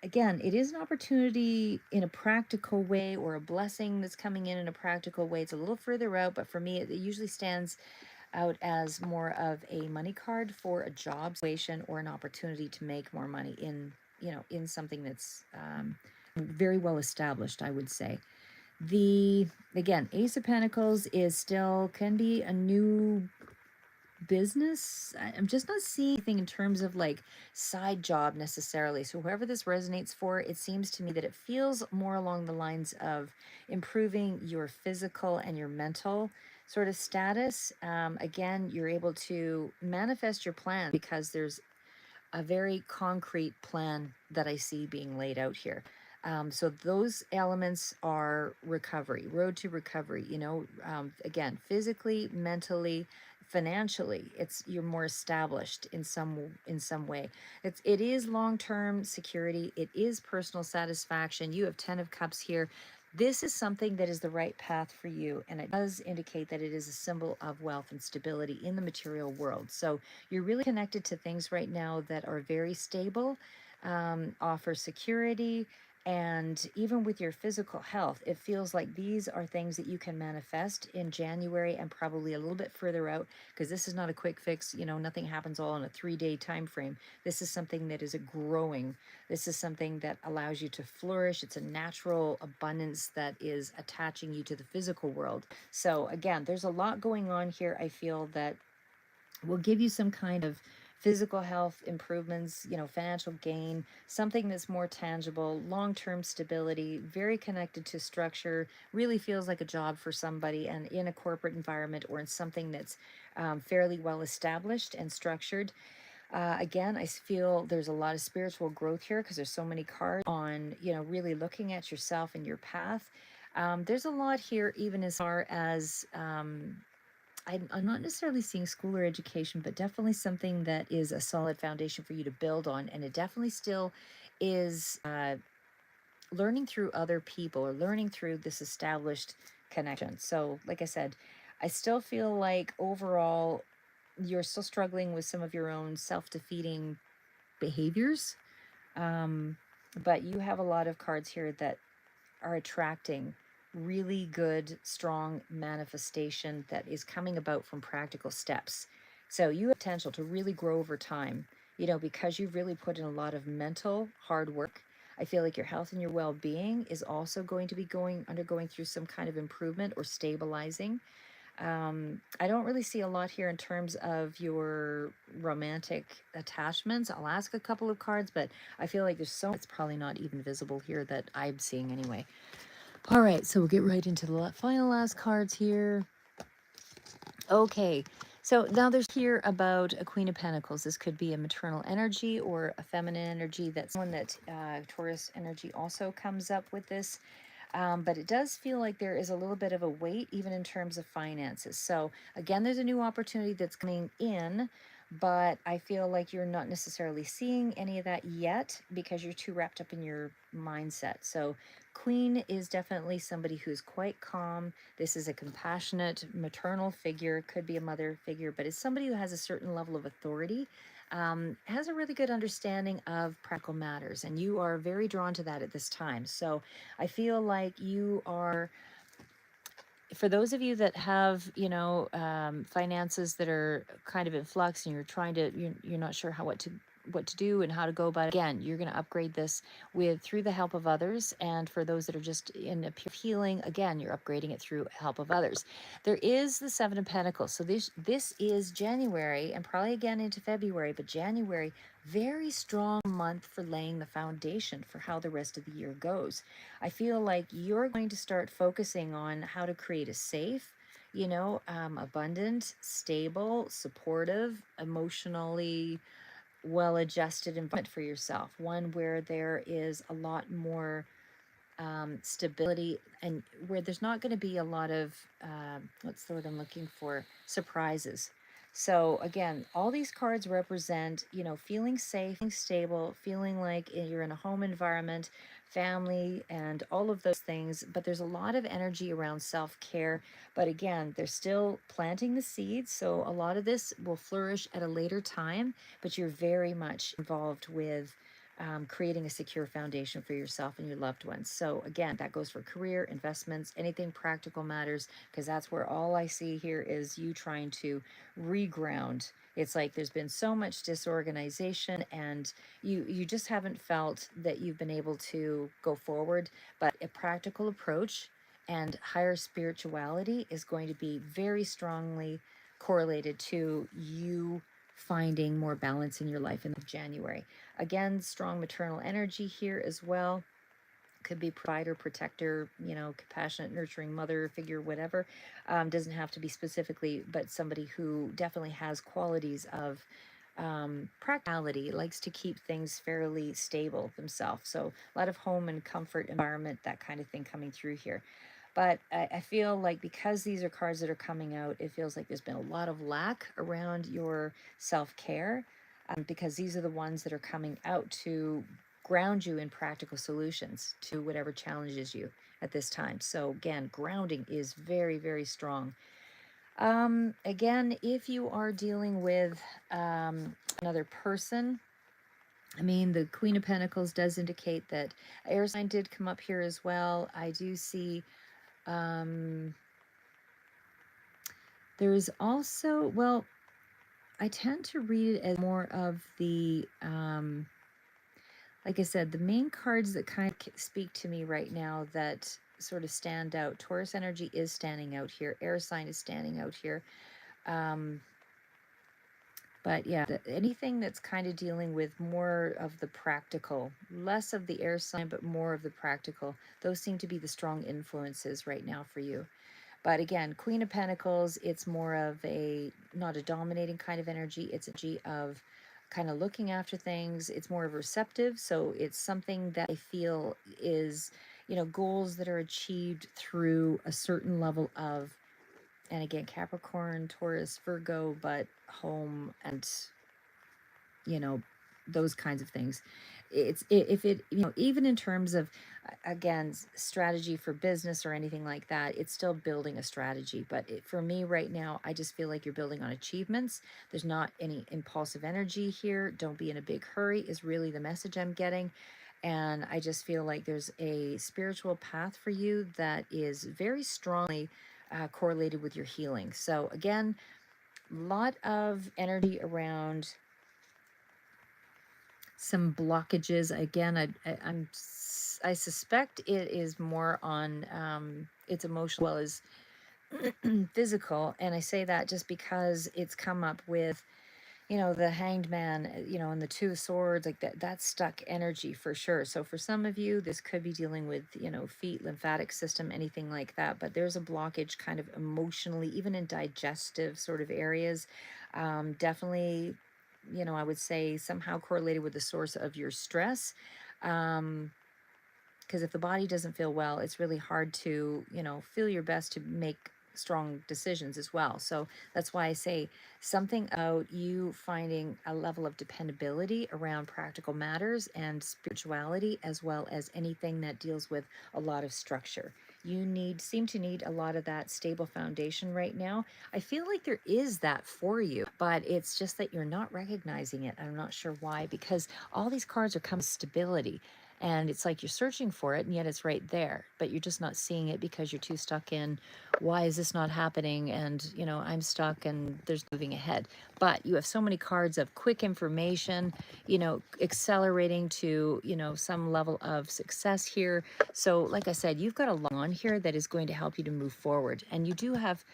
again, it is an opportunity in a practical way, or a blessing that's coming in a practical way. It's a little further out, but for me, it usually stands out as more of a money card for a job situation or an opportunity to make more money in something that's very well established, I would say. The Again, Ace of Pentacles is still can be a new business. I'm just not seeing anything in terms of like side job necessarily. So whoever this resonates for, it seems to me that it feels more along the lines of improving your physical and your mental sort of status. Again, you're able to manifest your plan because there's a very concrete plan that I see being laid out here. So those elements are recovery, road to recovery, again, physically, mentally, financially, you're more established in some way. It is long-term security, it is personal satisfaction. You have 10 of Cups here. This is something that is the right path for you, and it does indicate that it is a symbol of wealth and stability in the material world. So you're really connected to things right now that are very stable, offer security, And even with your physical health, it feels like these are things that you can manifest in January and probably a little bit further out, because this is not a quick fix. You know, nothing happens all in a 3-day time frame. This is something that is a growing. This is something that allows you to flourish. It's a natural abundance that is attaching you to the physical world. So again, there's a lot going on here. I feel that will give you some kind of physical health improvements, you know, financial gain, something that's more tangible, long-term stability, very connected to structure, really feels like a job for somebody, and in a corporate environment or in something that's fairly well established and structured. Again, I feel there's a lot of spiritual growth here because there's so many cards on, you know, really looking at yourself and your path. There's a lot here, even as far as I'm not necessarily seeing school or education, but definitely something that is a solid foundation for you to build on. And it definitely still is learning through other people or learning through this established connection. So, like I said, I still feel like overall you're still struggling with some of your own self defeating behaviors. Um, but you have a lot of cards here that are attracting really good, strong manifestation that is coming about from practical steps. So you have potential to really grow over time, you know, because you've really put in a lot of mental hard work. I feel like your health and your well-being is also going to be undergoing through some kind of improvement or stabilizing. I don't really see a lot here in terms of your romantic attachments. I'll ask a couple of cards, but I feel like there's so it's probably not even visible here that I'm seeing anyway. All right, so we'll get right into the final last cards here. Okay, so now there's here about a Queen of Pentacles. This could be a maternal energy or a feminine energy. That's one that Taurus energy also comes up with this. But it does feel like there is a little bit of a weight, even in terms of finances. So again, there's a new opportunity that's coming in, but I feel like you're not necessarily seeing any of that yet because you're too wrapped up in your mindset. So Queen is definitely somebody who's quite calm. This is a compassionate maternal figure, could be a mother figure, but it's somebody who has a certain level of authority, has a really good understanding of practical matters, and you are very drawn to that at this time. So I feel like you are, for those of you that have, you know, finances that are kind of in flux and you're trying to, you're not sure what to do and how to go about it. Again, you're going to upgrade this with through the help of others. And for those that are just in a pure healing, again, you're upgrading it through help of others. There is the Seven of Pentacles. So this is January and probably again into February, but January, very strong month for laying the foundation for how the rest of the year goes. I feel like you're going to start focusing on how to create a safe, you know, abundant, stable, supportive, emotionally well adjusted environment for yourself, one where there is a lot more stability and where there's not going to be a lot of what's the word I'm looking for, surprises. So again, all these cards represent, you know, feeling safe, feeling stable, feeling like you're in a home environment, family, and all of those things. But there's a lot of energy around self-care. But again, they're still planting the seeds. So a lot of this will flourish at a later time, but you're very much involved with creating a secure foundation for yourself and your loved ones. So again, that goes for career, investments, anything practical matters, because that's where all I see here is you trying to reground. It's like there's been so much disorganization and you just haven't felt that you've been able to go forward, but a practical approach and higher spirituality is going to be very strongly correlated to you finding more balance in your life in January. Again, strong maternal energy here as well. Could be provider, protector, you know, compassionate, nurturing mother figure, whatever. Doesn't have to be specifically, but somebody who definitely has qualities of practicality, likes to keep things fairly stable themselves. So a lot of home and comfort environment, that kind of thing coming through here. But I feel like because these are cards that are coming out, it feels like there's been a lot of lack around your self-care, because these are the ones that are coming out to ground you in practical solutions to whatever challenges you at this time. So again, grounding is very, very strong. Again, if you are dealing with another person, I mean, the Queen of Pentacles does indicate that air sign did come up here as well. I do see um, there's also, well, I tend to read it as more of the, like I said, the main cards that kind of speak to me right now that sort of stand out. Taurus energy is standing out here. Air sign is standing out here. Um, but yeah, anything that's kind of dealing with more of the practical, less of the air sign, but more of the practical. Those seem to be the strong influences right now for you. But again, Queen of Pentacles, it's more of a, not a dominating kind of energy. It's a energy of kind of looking after things. It's more of receptive. So it's something that I feel is, goals that are achieved through a certain level of, and again, Capricorn, Taurus, Virgo, but home and, you know, those kinds of things. If it, even in terms of, again, strategy for business or anything like that, it's still building a strategy. But for me right now, I just feel like you're building on achievements. There's not any impulsive energy here. Don't be in a big hurry is really the message I'm getting. And I just feel like there's a spiritual path for you that is very strongly correlated with your healing. So again, a lot of energy around some blockages. Again, I suspect it is more on it's emotional as well as physical, and I say that just because it's come up with, the Hanged Man, and the Two of Swords, like that's stuck energy for sure. So for some of you, this could be dealing with, feet, lymphatic system, anything like that. But there's a blockage kind of emotionally, even in digestive sort of areas. Definitely, I would say somehow correlated with the source of your stress. Because if the body doesn't feel well, it's really hard to, feel your best to make strong decisions as well. So that's why I say something about you finding a level of dependability around practical matters and spirituality, as well as anything that deals with a lot of structure. You seem to need a lot of that stable foundation right now. I feel like there is that for you, but it's just that you're not recognizing it. I'm not sure why, because all these cards are coming stability. And it's like you're searching for it, and yet it's right there, but you're just not seeing it because you're too stuck in, why is this not happening? And, I'm stuck and there's moving ahead. But you have so many cards of quick information, accelerating to, some level of success here. So, like I said, you've got a lot on here that is going to help you to move forward. And you do have,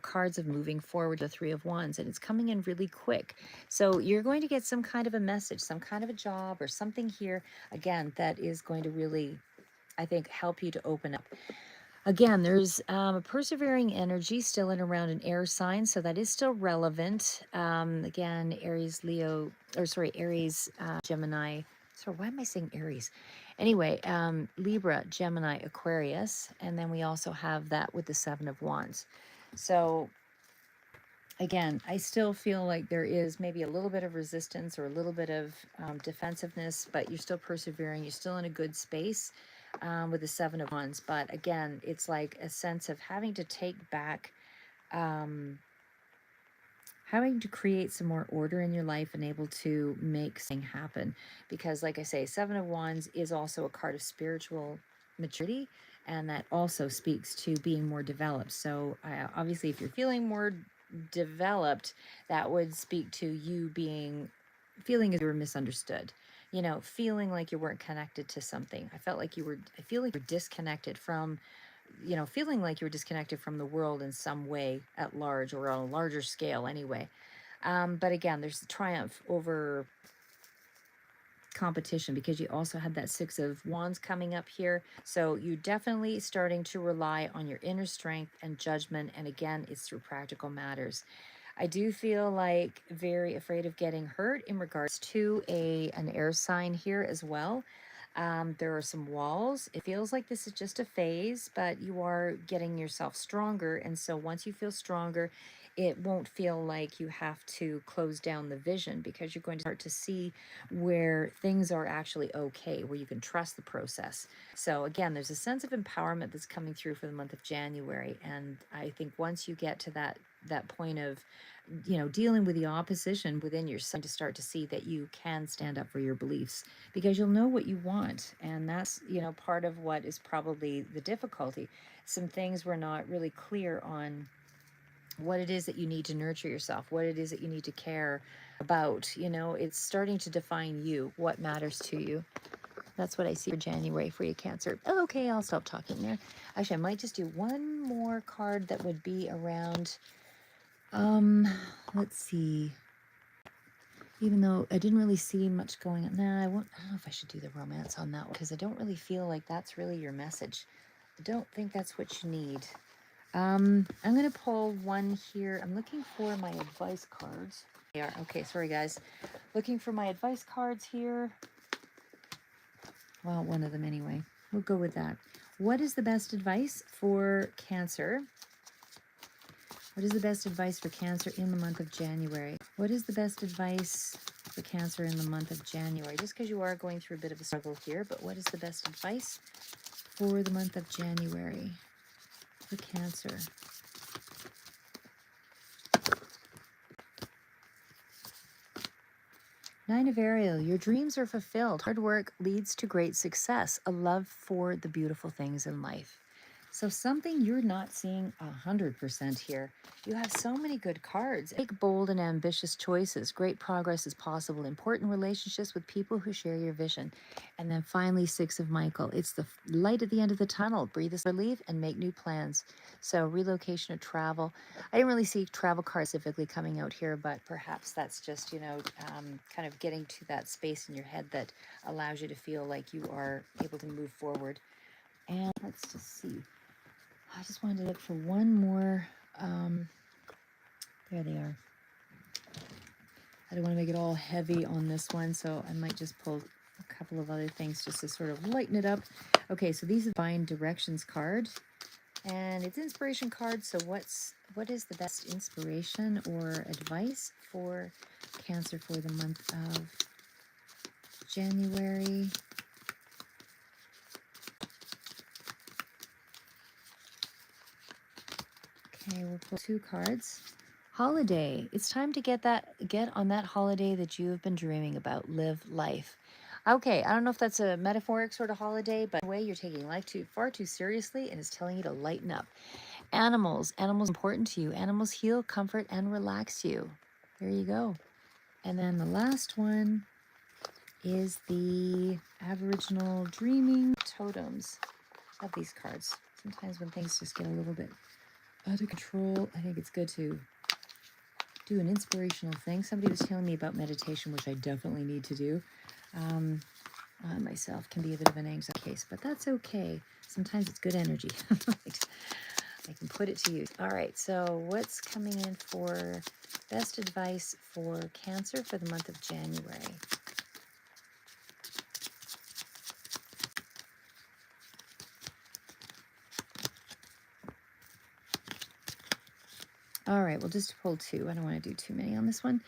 cards of moving forward, the Three of Wands, and it's coming in really quick. So you're going to get some kind of a message, some kind of a job or something here, again, that is going to really, I think, help you to open up. Again, there's a persevering energy still in around an air sign, so that is still relevant. Again, Aries, Leo, or sorry, Aries, Gemini. So why am I saying Aries? Anyway, Libra, Gemini, Aquarius, and then we also have that with the Seven of Wands. So again, I still feel like there is maybe a little bit of resistance or a little bit of defensiveness, but you're still persevering. You're still in a good space with the Seven of Wands. But again, it's like a sense of having to take back, um, having to create some more order in your life and able to make something happen. Because, like I say, Seven of Wands is also a card of spiritual maturity. And that also speaks to being more developed. So, obviously, if you're feeling more developed, that would speak to you feeling as you were misunderstood, feeling like you weren't connected to something. I feel like you're disconnected from, feeling like you were disconnected from the world in some way at large or on a larger scale anyway. But again, there's the triumph over competition because you also had that Six of Wands coming up here. So you definitely starting to rely on your inner strength and judgment. And again, it's through practical matters. I do feel like very afraid of getting hurt in regards to an air sign here as well. There are some walls. It feels like this is just a phase, but you are getting yourself stronger. And so once you feel stronger, it won't feel like you have to close down the vision because you're going to start to see where things are actually okay, where you can trust the process. So again, there's a sense of empowerment that's coming through for the month of January. And I think once you get to that that point of, dealing with the opposition within yourself to start to see that you can stand up for your beliefs, because you'll know what you want. And that's, part of what is probably the difficulty. Some things we're not really clear on what it is that you need to nurture yourself, what it is that you need to care about. It's starting to define you, what matters to you. That's what I see for January for you, Cancer. Oh, okay, I'll stop talking there. Actually, I might just do one more card that would be around, let's see. Even though I didn't really see much going on. Nah, I don't know if I should do the romance on that one, because I don't really feel like that's really your message. I don't think that's what you need. I'm going to pull one here. I'm looking for my advice cards. They are. Okay, sorry, guys. Looking for my advice cards here. Well, one of them anyway. We'll go with that. What is the best advice for Cancer? What is the best advice for Cancer in the month of January? What is the best advice for Cancer in the month of January? Just because you are going through a bit of a struggle here, but what is the best advice for the month of January for Cancer? Nine of Ariel, your dreams are fulfilled. Hard work leads to great success. A love for the beautiful things in life. So something you're not seeing 100% here. You have so many good cards. Make bold and ambitious choices. Great progress is possible. Important relationships with people who share your vision. And then finally, Six of Michael. It's the light at the end of the tunnel. Breathe a relief and make new plans. So relocation or travel. I didn't really see travel cards specifically coming out here, but perhaps that's just, kind of getting to that space in your head that allows you to feel like you are able to move forward. And let's just see. I just wanted to look for one more. There they are. I don't want to make it all heavy on this one, so I might just pull a couple of other things just to sort of lighten it up. Okay, so these are Divine Directions card, and it's inspiration card. So what is the best inspiration or advice for Cancer for the month of January? Okay, we'll pull two cards. Holiday. It's time to get on that holiday that you have been dreaming about. Live life. Okay, I don't know if that's a metaphoric sort of holiday, but anyway, you're taking life far too seriously, and it's telling you to lighten up. Animals important to you. Animals heal, comfort, and relax you. There you go. And then the last one is the Aboriginal Dreaming Totems. Love these cards. Sometimes when things just get a little bit out of control, I think it's good to do an inspirational thing. Somebody was telling me about meditation, which I definitely need to do. I myself can be a bit of an anxiety case, but that's okay. Sometimes it's good energy. I can put it to use. All right, so what's coming in for best advice for Cancer for the month of January? All right, we'll just pull two. I don't want to do too many on this one.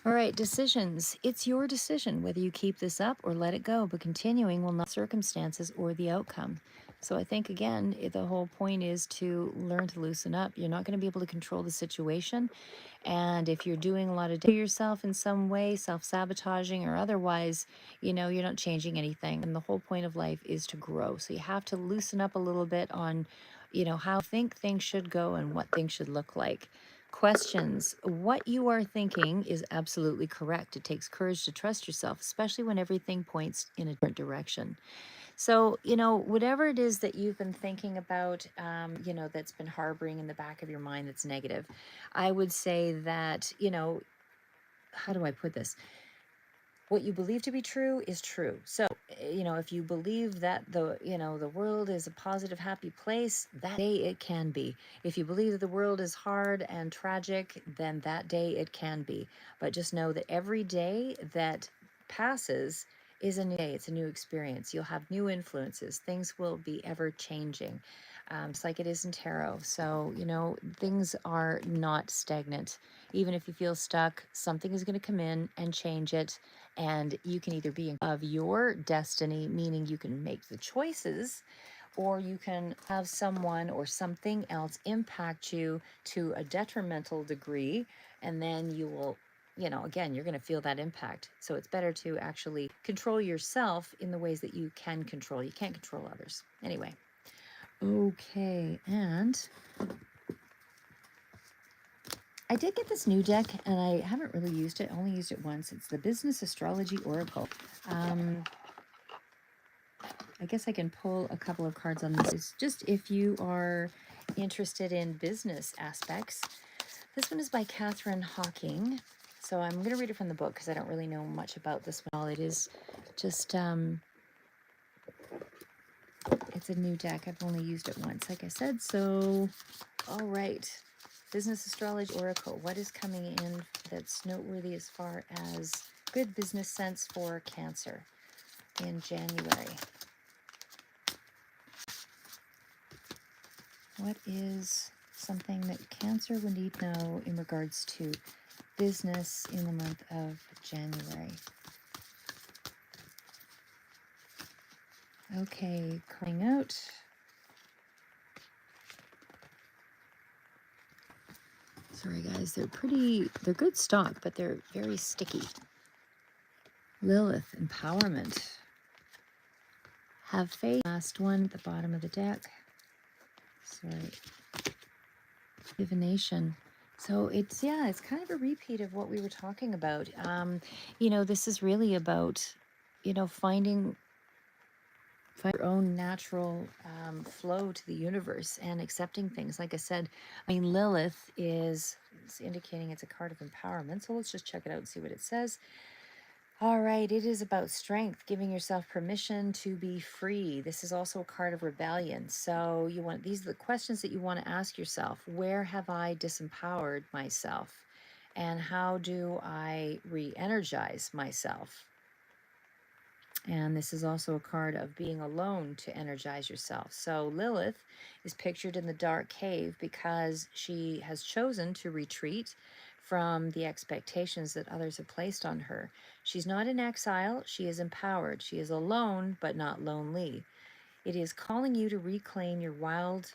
All right, decisions. It's your decision whether you keep this up or let it go, but continuing will not circumstances or the outcome. So I think, again, the whole point is to learn to loosen up. You're not going to be able to control the situation. And if you're doing a lot of to yourself in some way, self-sabotaging or otherwise, you're not changing anything. And the whole point of life is to grow. So you have to loosen up a little bit on, how think things should go and what things should look like. Questions. What you are thinking is absolutely correct. It takes courage to trust yourself, especially when everything points in a different direction. So, whatever it is that you've been thinking about, that's been harboring in the back of your mind that's negative, I would say that, how do I put this? What you believe to be true is true. So, if you believe that the world is a positive, happy place, that day it can be. If you believe that the world is hard and tragic, then that day it can be. But just know that every day that passes is a new day. It's a new experience. You'll have new influences. Things will be ever changing. It's like it is in tarot. So, things are not stagnant. Even if you feel stuck, something is going to come in and change it. And you can either be of your destiny, meaning you can make the choices, or you can have someone or something else impact you to a detrimental degree, and then you will, again, you're going to feel that impact. So it's better to actually control yourself in the ways that you can control. You can't control others. Anyway. Okay, and I did get this new deck, and I haven't really used it. I only used it once. It's the Business Astrology Oracle. I guess I can pull a couple of cards on this. It's just if you are interested in business aspects. This one is by Catherine Hawking. So I'm going to read it from the book because I don't really know much about this one. All it is just, it's a new deck. I've only used it once, like I said. So, all right. Business Astrology Oracle. What is coming in that's noteworthy as far as good business sense for Cancer in January? What is something that Cancer would need to know in regards to business in the month of January? Okay, coming out. Sorry guys, they're good stock, but they're very sticky. Lilith, empowerment. Have faith. Last one at the bottom of the deck. Sorry. Divination. So it's kind of a repeat of what we were talking about. This is really about, finding your own natural flow to the universe and accepting things. Like I said, Lilith is indicating it's a card of empowerment. So let's just check it out and see what it says. All right, it is about strength, giving yourself permission to be free. This is also a card of rebellion. So these are the questions that you want to ask yourself. Where have I disempowered myself? And how do I re-energize myself? And this is also a card of being alone to energize yourself. So Lilith is pictured in the dark cave because she has chosen to retreat from the expectations that others have placed on her. She's not in exile, she is empowered. She is alone, but not lonely. It is calling you to reclaim your wild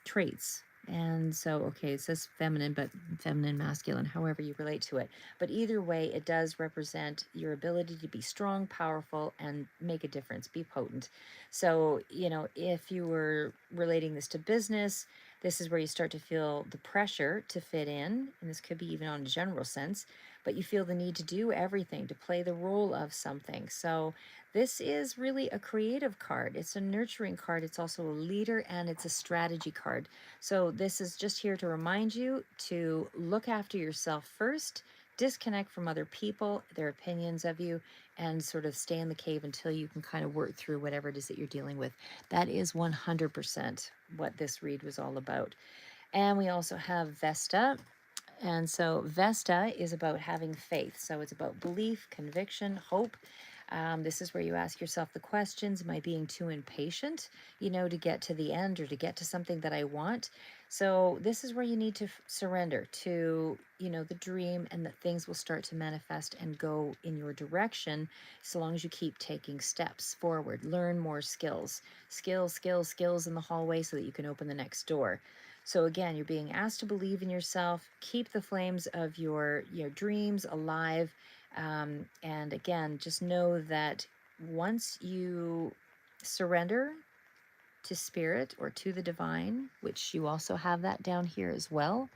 traits. And so, okay, it says feminine, but feminine, masculine, however you relate to it. But either way, it does represent your ability to be strong, powerful, and make a difference, be potent. So, if you were relating this to business, this is where you start to feel the pressure to fit in. And this could be even on a general sense, but you feel the need to do everything, to play the role of something. So this is really a creative card. It's a nurturing card. It's also a leader, and it's a strategy card. So this is just here to remind you to look after yourself first, disconnect from other people, their opinions of you, and sort of stay in the cave until you can kind of work through whatever it is that you're dealing with. That is 100% what this read was all about. And we also have Vesta. And so Vesta is about having faith. So it's about belief, conviction, hope. This is where you ask yourself the questions. Am I being too impatient, to get to the end or to get to something that I want? So this is where you need to surrender to, the dream, and that things will start to manifest and go in your direction so long as you keep taking steps forward. Learn more skills in the hallway so that you can open the next door. So again, you're being asked to believe in yourself, keep the flames of your dreams alive. And again, just know that once you surrender to spirit or to the divine, which you also have that down here as well,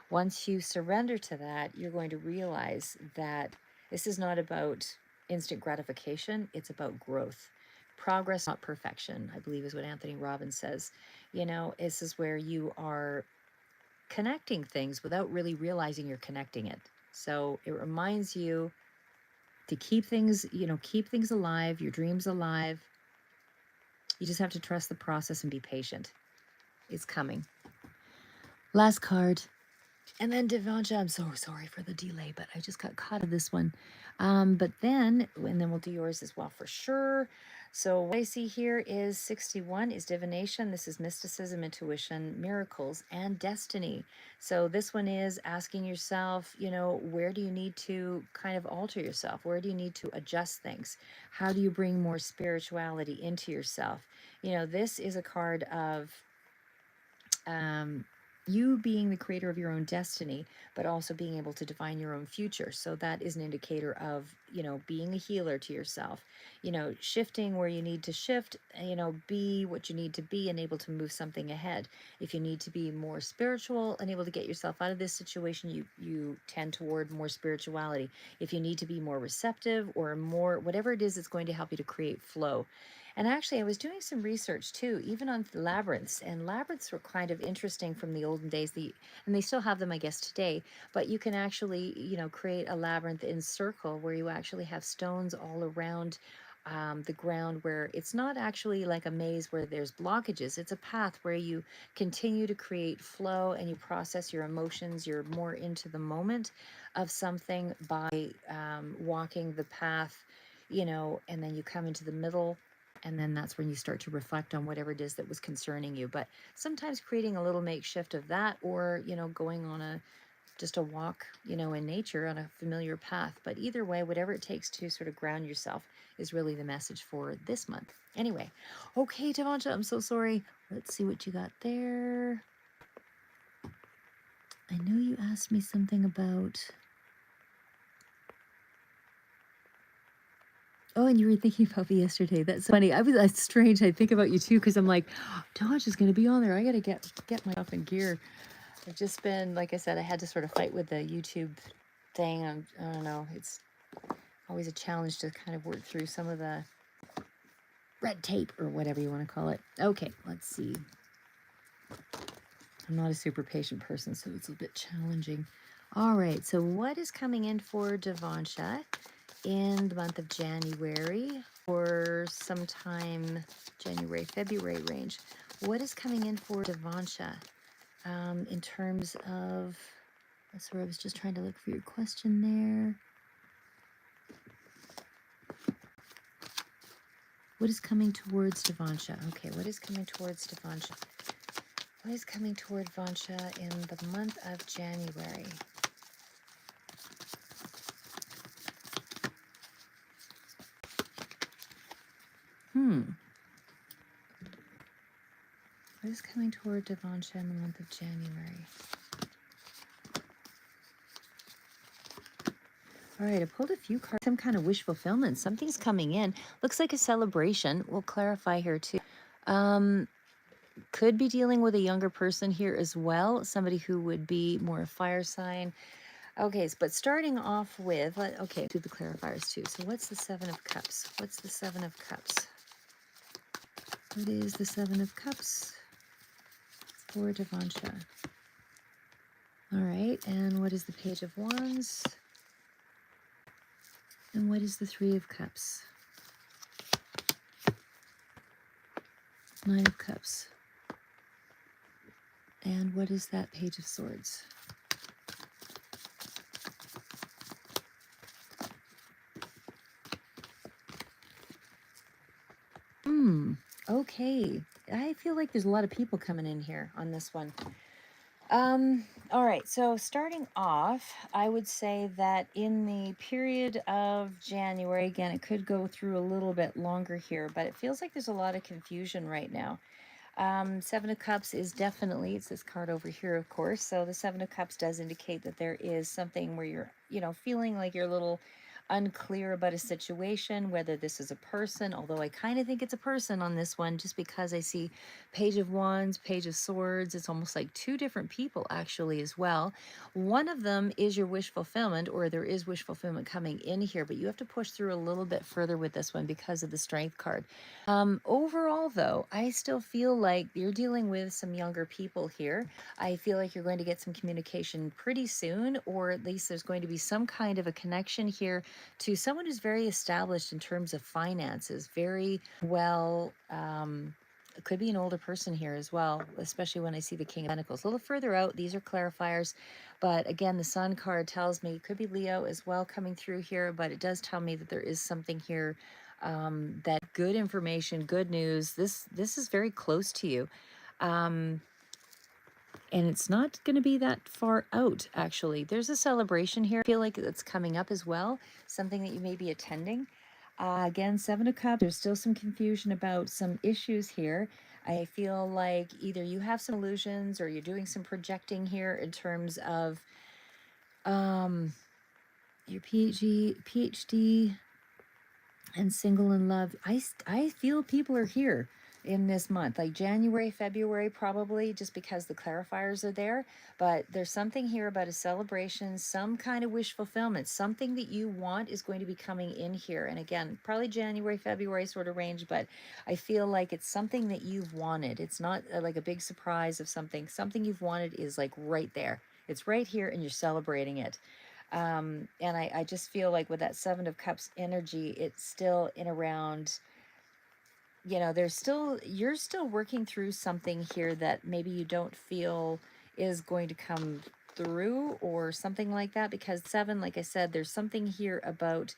once you surrender to that, you're going to realize that this is not about instant gratification, it's about growth. Progress, not perfection, I believe is what Anthony Robbins says. This is where you are connecting things without really realizing you're connecting it. So it reminds you to keep things alive, your dreams alive. You just have to trust the process and be patient. It's coming. Last card. And then Devonja, I'm so sorry for the delay, but I just got caught in this one. And then we'll do yours as well for sure. So what I see here is 61 is divination. This is mysticism, intuition, miracles, and destiny. So this one is asking yourself, you know, where do you need to kind of alter yourself? Where do you need to adjust things? How do you bring more spirituality into yourself? You know, this is a card of um, you being the creator of your own destiny, but also being able to define your own future. So that is an indicator of, you know, being a healer to yourself, you know, shifting where you need to shift, you know, be what you need to be and able to move something ahead. If you need to be more spiritual and able to get yourself out of this situation, you tend toward more spirituality. If you need to be more receptive or more, whatever it is, it's going to help you to create flow. And actually, I was doing some research too, even on labyrinths. And labyrinths were kind of interesting from the olden days. And they still have them, I guess, today. But you can actually, you know, create a labyrinth in circle where you actually have stones all around the ground, where it's not actually like a maze where there's blockages. It's a path where you continue to create flow and you process your emotions. You're more into the moment of something by walking the path, you know, and then you come into the middle, and then that's when you start to reflect on whatever it is that was concerning you. But sometimes creating a little makeshift of that, or, you know, going on a just a walk, you know, in nature on a familiar path. But either way, whatever it takes to sort of ground yourself is really the message for this month. Anyway, okay, Devonta, I'm so sorry. Let's see what you got there. I know you asked me something about... Oh, and you were thinking about me yesterday. That's funny. That's strange. I think about you too, because I'm like, Dodge is going to be on there. I got to get my stuff in gear. I've just been, like I said, I had to sort of fight with the YouTube thing. I don't know. It's always a challenge to kind of work through some of the red tape or whatever you want to call it. Okay, let's see. I'm not a super patient person, so it's a bit challenging. All right, so what is coming in for Devansha in the month of January, or sometime January, February range? What is coming in for Devansha in terms of... That's where I was just trying to look for your question there. What is coming towards Devansha? Okay, what is coming towards Devansha? What is coming toward Devansha in the month of January? What is coming toward Devansha in the month of January? All right, I pulled a few cards. Some kind of wish fulfillment. Something's coming in. Looks like a celebration. We'll clarify here too. Could be dealing with a younger person here as well. Somebody who would be more a fire sign. Okay, but starting off with, okay, do the clarifiers too. So what's the Seven of Cups? What's the Seven of Cups? What is the Seven of Cups for Devansha? All right, and what is the Page of Wands? And what is the Three of Cups? Nine of Cups. And what is that Page of Swords? Okay. I feel like there's a lot of people coming in here on this one. All right, so starting off, I would say that in the period of January, again, it could go through a little bit longer here, but it feels like there's a lot of confusion right now. Seven of Cups is definitely, it's this card over here, of course. So the Seven of Cups does indicate that there is something where you're, you know, feeling like you're a little unclear about a situation, whether this is a person, although I kind of think it's a person on this one, just because I see Page of Wands, Page of Swords. It's almost like two different people actually as well. One of them is your wish fulfillment, or there is wish fulfillment coming in here, but you have to push through a little bit further with this one because of the Strength card. Overall, though, I still feel like you're dealing with some younger people here. I feel like you're going to get some communication pretty soon, or at least there's going to be some kind of a connection here to someone who's very established in terms of finances, very well. It could be an older person here as well, especially when I see the King of Pentacles. A little further out, these are clarifiers. But again, the Sun card tells me it could be Leo as well coming through here, but it does tell me that there is something here that good information, good news. This is very close to you. Um, and it's not going to be that far out, actually. There's a celebration here. I feel like it's coming up as well, something that you may be attending. Again, Seven of Cups, there's still some confusion about some issues here. I feel like either you have some illusions or you're doing some projecting here in terms of um, your PhD and single in love. I feel people are here in this month, like January, February, probably just because the clarifiers are there. But there's something here about a celebration, some kind of wish fulfillment, something that you want is going to be coming in here. And again, probably January, February sort of range, but I feel like it's something that you've wanted. It's not like a big surprise of something you've wanted is like right there. It's right here and you're celebrating it. And I just feel like with that Seven of Cups energy, it's still in around, you're still working through something here that maybe you don't feel is going to come through or something like that. Because seven, like I said, there's something here about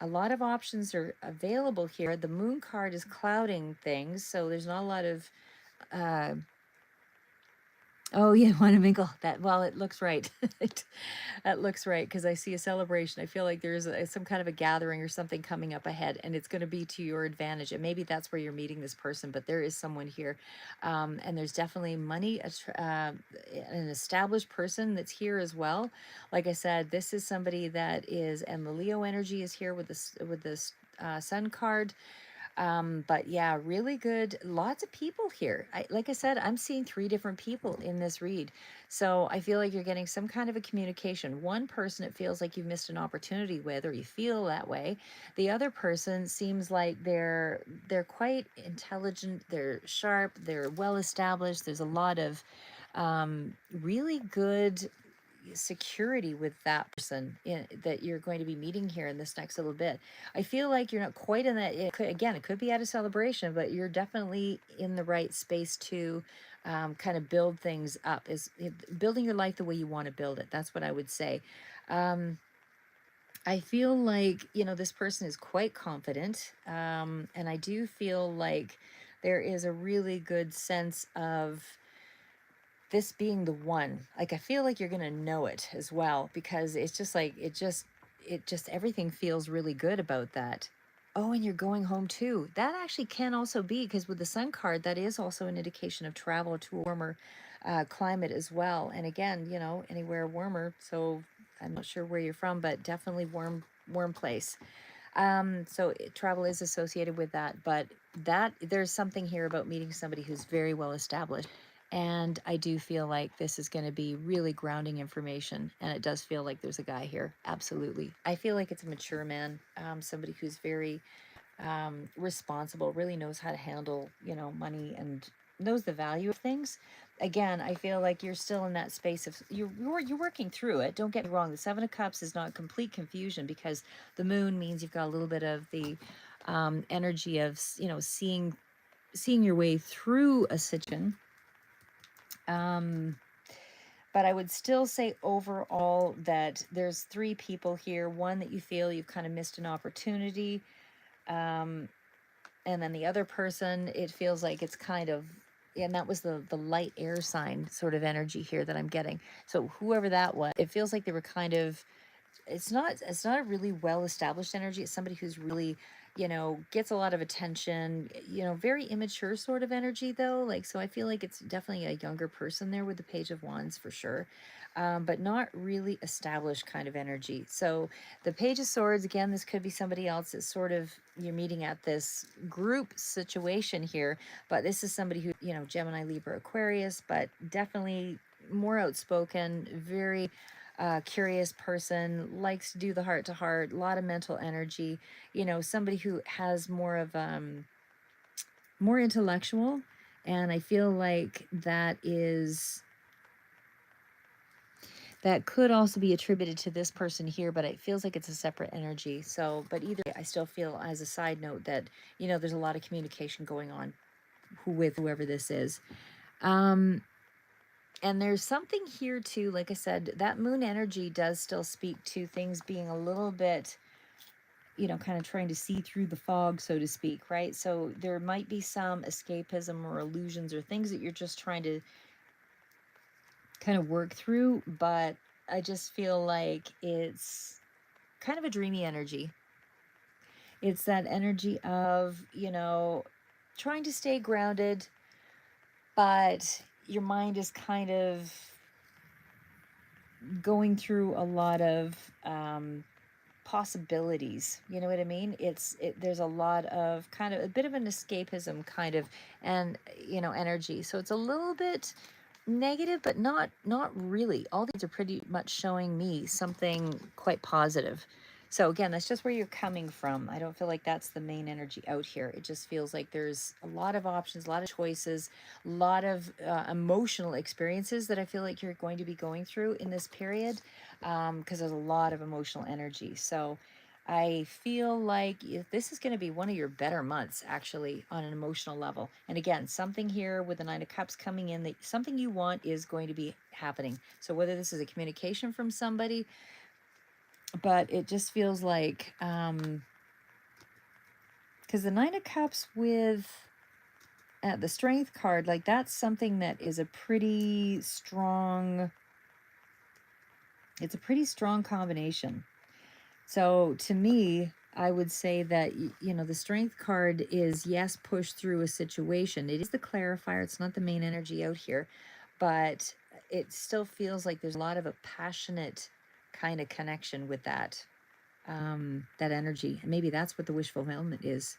a lot of options are available here. The moon card is clouding things, so there's not a lot of uh, oh yeah, want to mingle that. Well, it looks right. That looks right because I see a celebration. I feel like there's some kind of a gathering or something coming up ahead, and it's going to be to your advantage. And maybe that's where you're meeting this person, but there is someone here, and there's definitely money. An established person that's here as well. Like I said, this is somebody that is, and the Leo energy is here with this Sun card. But yeah, really good. Lots of people here. Like I said, I'm seeing three different people in this read. So I feel like you're getting some kind of a communication. One person, it feels like you've missed an opportunity with, or you feel that way. The other person seems like they're quite intelligent. They're sharp. They're well established. There's a lot of really good security with that person that you're going to be meeting here in this next little bit. I feel like you're not quite in that. It could be at a celebration, but you're definitely in the right space to kind of build things up. Building your life the way you want to build it. That's what I would say. Um, I feel like, this person is quite confident. And I do feel like there is a really good sense of this being the one. Like I feel like you're gonna know it as well because it's just like it just everything feels really good about that. Oh, and you're going home too. That actually can also be because with the sun card, that is also an indication of travel to a warmer climate as well. And again, anywhere warmer. So I'm not sure where you're from, but definitely warm place. Travel is associated with that, but that there's something here about meeting somebody who's very well established. And I do feel like this is going to be really grounding information. And it does feel like there's a guy here. Absolutely. I feel like it's a mature man, somebody who's very responsible, really knows how to handle, money and knows the value of things. Again, I feel like you're still in that space of you're working through it. Don't get me wrong. The Seven of Cups is not complete confusion because the moon means you've got a little bit of the energy of seeing your way through a situation. But I would still say overall that there's three people here. One that you feel you've kind of missed an opportunity. Um, and then the other person, it feels like it's kind of, and that was the light air sign sort of energy here that I'm getting. So whoever that was, it feels like they were kind of, it's not a really well established energy. It's somebody who's really, gets a lot of attention, very immature sort of energy though. Like, so I feel like it's definitely a younger person there with the Page of Wands for sure. But not really established kind of energy. So the Page of Swords, again, this could be somebody else that's sort of, you're meeting at this group situation here, but this is somebody who, Gemini, Libra, Aquarius, but definitely more outspoken, very curious person, likes to do the heart to heart, a lot of mental energy, somebody who has more of more intellectual. And I feel like that could also be attributed to this person here, but it feels like it's a separate energy. So, but either way, I still feel as a side note that, there's a lot of communication going on with whoever this is. And there's something here too, like I said, that moon energy does still speak to things being a little bit kind of trying to see through the fog, so to speak, right? So there might be some escapism or illusions or things that you're just trying to kind of work through, but I just feel like it's kind of a dreamy energy. It's that energy of, trying to stay grounded, but your mind is kind of going through a lot of possibilities. You know what I mean? There's a lot of kind of a bit of an escapism kind of, and energy. So it's a little bit negative, but not really. All these are pretty much showing me something quite positive. So again, that's just where you're coming from. I don't feel like that's the main energy out here. It just feels like there's a lot of options, a lot of choices, a lot of emotional experiences that I feel like you're going to be going through in this period, because there's a lot of emotional energy. So I feel like this is going to be one of your better months, actually, on an emotional level. And again, something here with the Nine of Cups coming in, that something you want is going to be happening. So whether this is a communication from somebody, but it just feels like, because the Nine of Cups with the Strength card, like that's something that is a pretty strong, it's a pretty strong combination. So to me, I would say that, the Strength card is, yes, push through a situation. It is the clarifier. It's not the main energy out here, but it still feels like there's a lot of a passionate kind of connection with that energy. And maybe that's what the wish fulfillment is.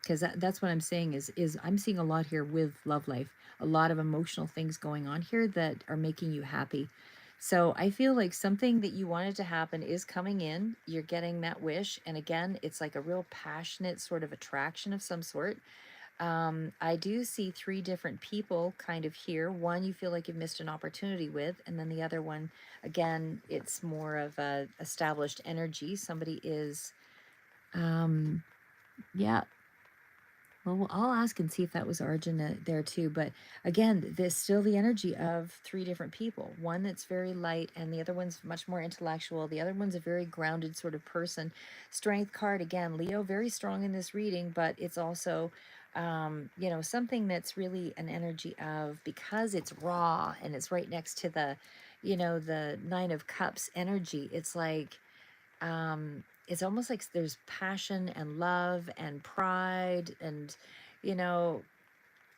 Because that's what I'm saying is I'm seeing a lot here with love life, a lot of emotional things going on here that are making you happy. So I feel like something that you wanted to happen is coming in. You're getting that wish. And again, it's like a real passionate sort of attraction of some sort. I do see three different people kind of here. One you feel like you've missed an opportunity with, and then the other one, again, it's more of a established energy. Somebody is, yeah, well, I'll ask and see if that was Arjun there too. But again, there's still the energy of three different people. One that's very light, and the other one's much more intellectual. The other one's a very grounded sort of person. Strength card, again, Leo, very strong in this reading, but it's also, something that's really an energy of, because it's raw and it's right next to the Nine of Cups energy. It's like, it's almost like there's passion and love and pride, and you know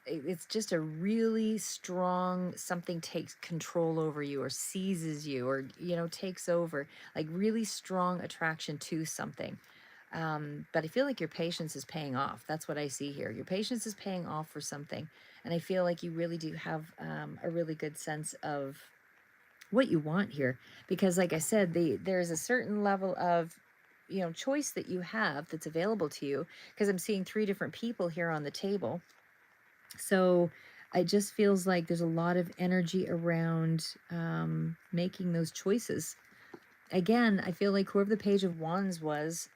it's just a really strong, something takes control over you or seizes you, or takes over, like really strong attraction to something. But I feel like your patience is paying off. That's what I see here. Your patience is paying off for something, and I feel like you really do have a really good sense of what you want here, because like I said, there's a certain level of choice that you have that's available to you, because I'm seeing three different people here on the table. So it just feels like there's a lot of energy around making those choices. Again, I feel like whoever the Page of Wands was,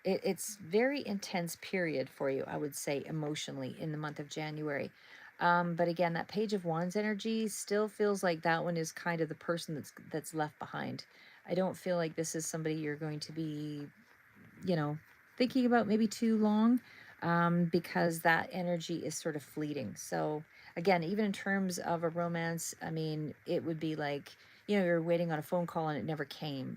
it's very intense period for you, I would say, emotionally, in the month of January. But again, that Page of Wands energy still feels like that one is kind of the person that's left behind. I don't feel like this is somebody you're going to be, thinking about maybe too long, because that energy is sort of fleeting. So again, even in terms of a romance, I mean, it would be like, you're waiting on a phone call and it never came.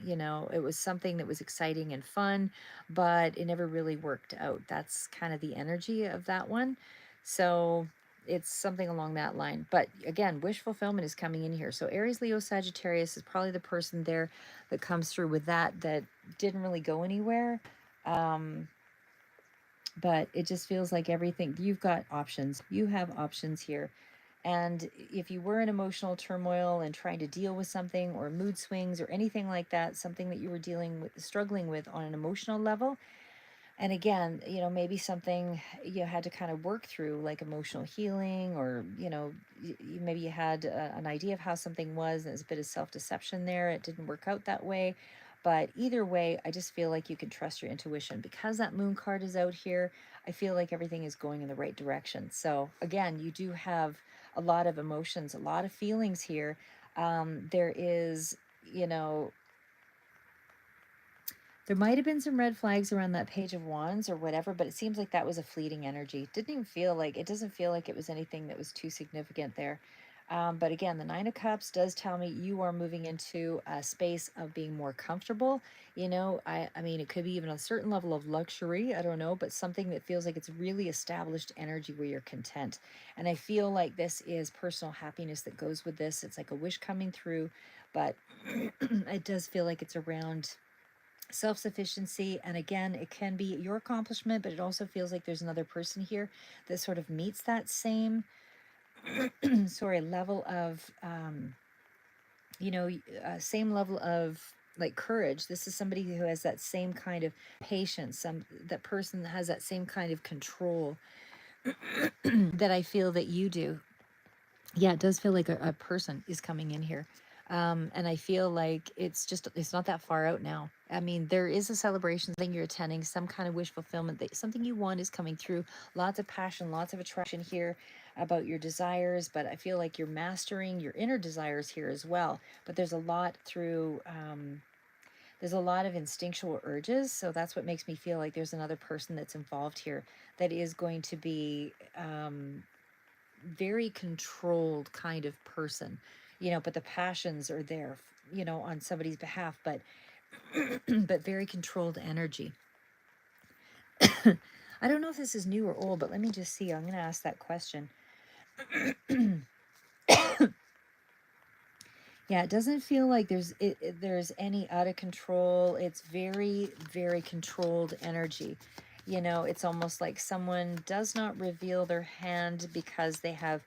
It was something that was exciting and fun, but it never really worked out. That's kind of the energy of that one. So it's something along that line. But again, wish fulfillment is coming in here. So Aries, Leo, Sagittarius is probably the person there that comes through with that didn't really go anywhere. But it just feels like everything, you've got options. You have options here. And if you were in emotional turmoil and trying to deal with something, or mood swings or anything like that, something that you were struggling with on an emotional level, and again, maybe something you had to kind of work through, like emotional healing, or maybe you had an idea of how something was, and there's a bit of self-deception there, it didn't work out that way. But either way, I just feel like you can trust your intuition, because that Moon card is out here. I feel like everything is going in the right direction. So again, you do have a lot of emotions, a lot of feelings here. There is, you know There might have been some red flags around that Page of Wands or whatever, but it seems like that was a fleeting energy. Didn't even feel like, it doesn't feel like it was anything that was too significant there. But again, the Nine of Cups does tell me you are moving into a space of being more comfortable. I mean, it could be even a certain level of luxury. I don't know, but something that feels like it's really established energy where you're content. And I feel like this is personal happiness that goes with this. It's like a wish coming through, but it does feel like it's around self-sufficiency. And again, it can be your accomplishment, but it also feels like there's another person here that sort of meets that same sorry, level of same level of like courage. This is somebody who has that same kind of patience, that person that has that same kind of control that I feel that you do. Yeah, it does feel like a person is coming in here. And I feel like it's not that far out now. I mean, there is a celebration thing you're attending, some kind of wish fulfillment, that something you want is coming through. Lots of passion, lots of attraction here about your desires, but I feel like you're mastering your inner desires here as well. But there's a lot there's a lot of instinctual urges. So that's what makes me feel like there's another person that's involved here that is going to be very controlled kind of person, but the passions are there, on somebody's behalf, but but very controlled energy. I don't know if this is new or old, but let me just see. I'm going to ask that question. Yeah, it doesn't feel like there's any out of control. It's very, very controlled energy. It's almost like someone does not reveal their hand because they have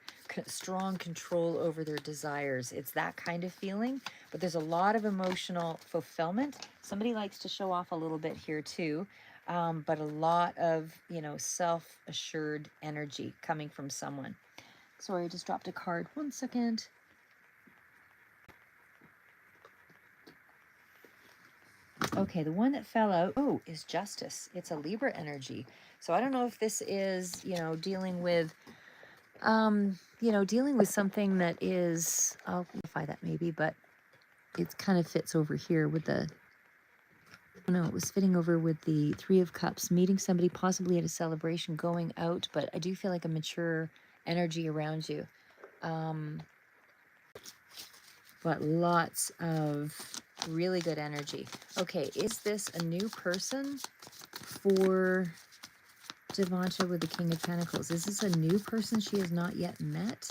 strong control over their desires. It's that kind of feeling, but there's a lot of emotional fulfillment. Somebody likes to show off a little bit here too, but a lot of, self-assured energy coming from someone. Sorry, I just dropped a card. 1 second. Okay, the one that fell out, is Justice. It's a Libra energy. So I don't know if this is, dealing with, dealing with something that is, I'll clarify that maybe, but it kind of fits over here with the, no, it was fitting over with the Three of Cups, meeting somebody possibly at a celebration, going out, but I do feel like a mature energy around you. But lots of really good energy. Okay, is this a new person for Devonta with the King of Pentacles? Is this a new person she has not yet met?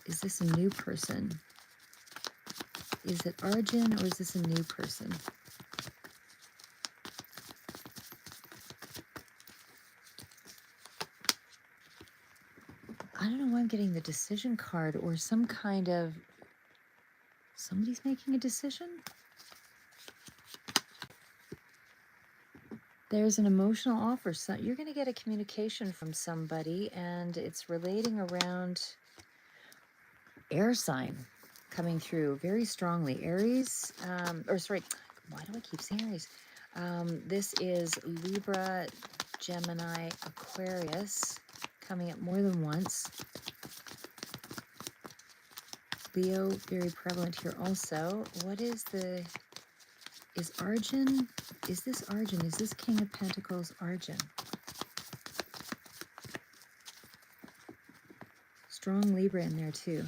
Is this a new person? Is it Arjun or is this a new person? I don't know why I'm getting the decision card, or some kind of, somebody's making a decision? There's an emotional offer. So you're going to get a communication from somebody, and it's relating around air sign coming through very strongly. Aries, why do I keep saying Aries? This is Libra, Gemini, Aquarius coming up more than once. Leo, very prevalent here also. What is Arjun? Is this Arjun? Is this King of Pentacles Arjun? Strong Libra in there too.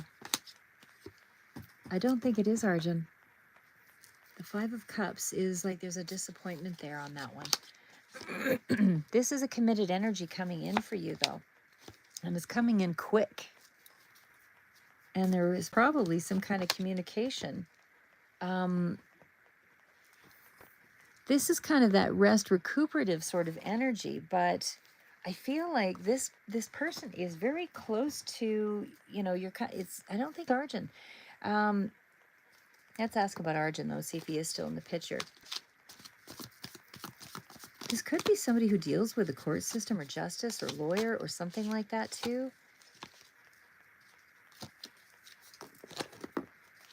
I don't think it is Arjun. The Five of Cups is like there's a disappointment there on that one. This is a committed energy coming in for you though. And it's coming in quick. And there is probably some kind of communication. This is kind of that rest recuperative sort of energy, but I feel like this person is very close to, I don't think Arjun. Let's ask about Arjun though, see if he is still in the picture. This could be somebody who deals with the court system or justice or lawyer or something like that too.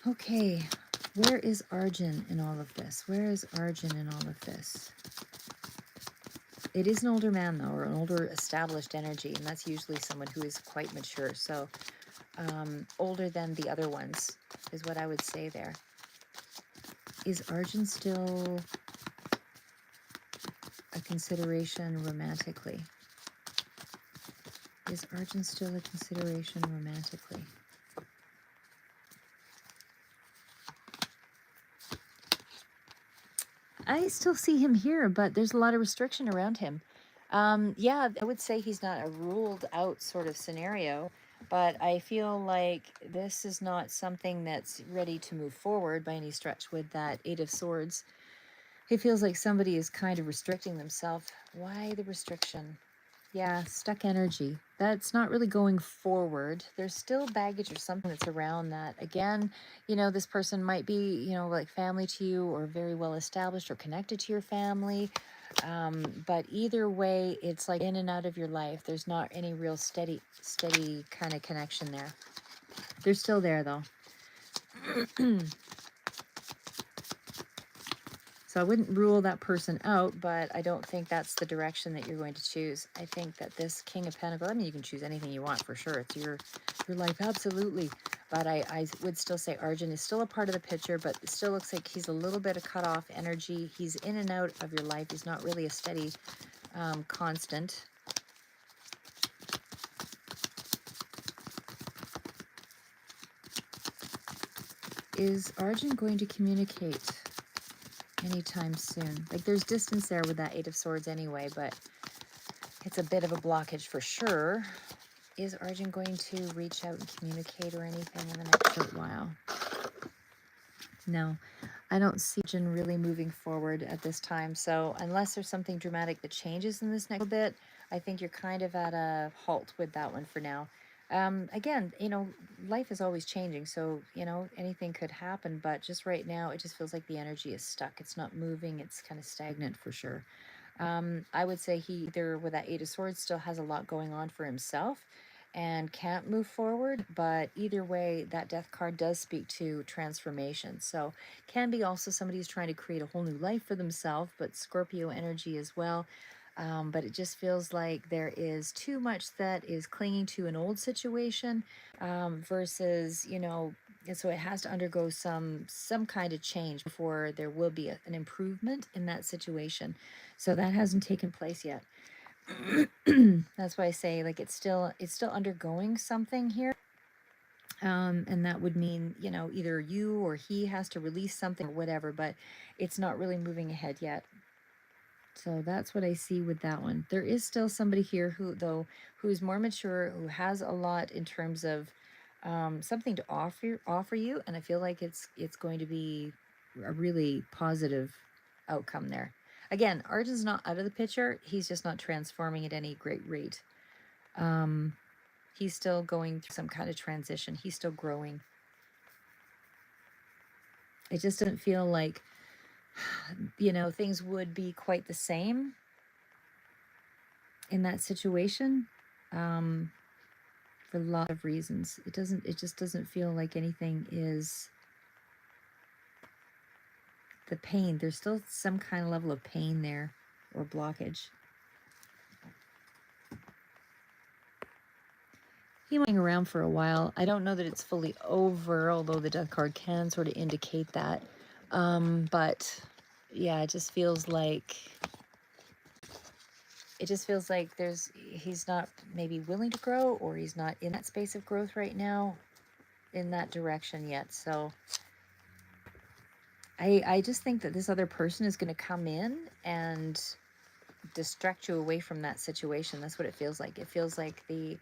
Okay, where is Arjun in all of this? Where is Arjun in all of this? It is an older man though, or an older established energy, and that's usually someone who is quite mature. So older than the other ones is what I would say there. Is Arjun still consideration romantically? Is Arjun still a consideration romantically? I still see him here, but there's a lot of restriction around him. Yeah, I would say he's not a ruled out sort of scenario, but I feel like this is not something that's ready to move forward by any stretch with that Eight of Swords. It feels like somebody is kind of restricting themselves. Why the restriction? Yeah, stuck energy. That's not really going forward. There's still baggage or something that's around that. Again, this person might be, like family to you or very well established or connected to your family. But either way, it's like in and out of your life. There's not any real steady kind of connection there. They're still there though. So I wouldn't rule that person out, but I don't think that's the direction that you're going to choose. I think that this King of Pentacles, I mean, you can choose anything you want for sure. It's your life, absolutely. But I would still say Arjun is still a part of the picture, but it still looks like he's a little bit of cut off energy. He's in and out of your life. He's not really a steady constant. Is Arjun going to communicate anytime soon? Like there's distance there with that Eight of Swords anyway, but it's a bit of a blockage for sure. Is Arjun going to reach out and communicate or anything in the next short while? No, I don't see Arjun really moving forward at this time. So unless there's something dramatic that changes in this next bit, I think you're kind of at a halt with that one for now. Again, life is always changing. So, anything could happen. But just right now, it just feels like the energy is stuck. It's not moving. It's kind of stagnant for sure. I would say he either with that Eight of Swords still has a lot going on for himself and can't move forward, but either way, that Death card does speak to transformation. So can be also somebody who's trying to create a whole new life for themselves, but Scorpio energy as well. But it just feels like there is too much that is clinging to an old situation versus, and so it has to undergo some kind of change before there will be an improvement in that situation. So that hasn't taken place yet. That's why I say like it's still undergoing something here. And that would mean, either you or he has to release something or whatever, but it's not really moving ahead yet. So that's what I see with that one. There is still somebody here who's more mature, who has a lot in terms of something to offer you, and I feel like it's going to be a really positive outcome there. Again, Arjun's not out of the picture. He's just not transforming at any great rate. He's still going through some kind of transition. He's still growing. It just doesn't feel like, things would be quite the same in that situation for a lot of reasons. It just doesn't feel like anything is the pain. There's still some kind of level of pain there or blockage. He might hang around for a while. I don't know that it's fully over, although the Death card can sort of indicate that. But yeah, it just feels like he's not maybe willing to grow, or he's not in that space of growth right now in that direction yet. So I just think that this other person is going to come in and distract you away from that situation. That's what it feels like. It feels like the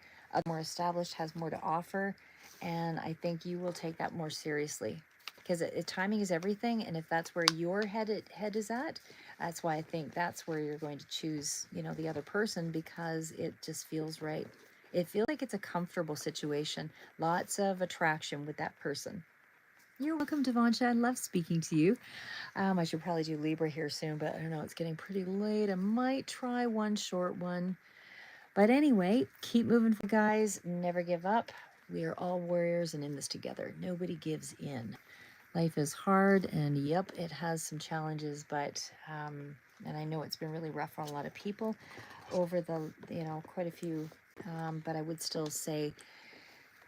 more established has more to offer, and I think you will take that more seriously, because timing is everything. And if that's where your head is at, that's why I think that's where you're going to choose, the other person, because it just feels right. It feels like it's a comfortable situation. Lots of attraction with that person. You're welcome, Devancha. I love speaking to you. I should probably do Libra here soon, but I don't know. It's getting pretty late. I might try one short one. But anyway, keep moving, guys. Never give up. We are all warriors and in this together. Nobody gives in. Life is hard, and yep, it has some challenges, but and I know it's been really rough for a lot of people over the, quite a few. But I would still say,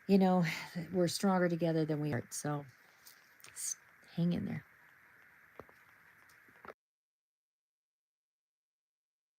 we're stronger together than we are. So hang in there.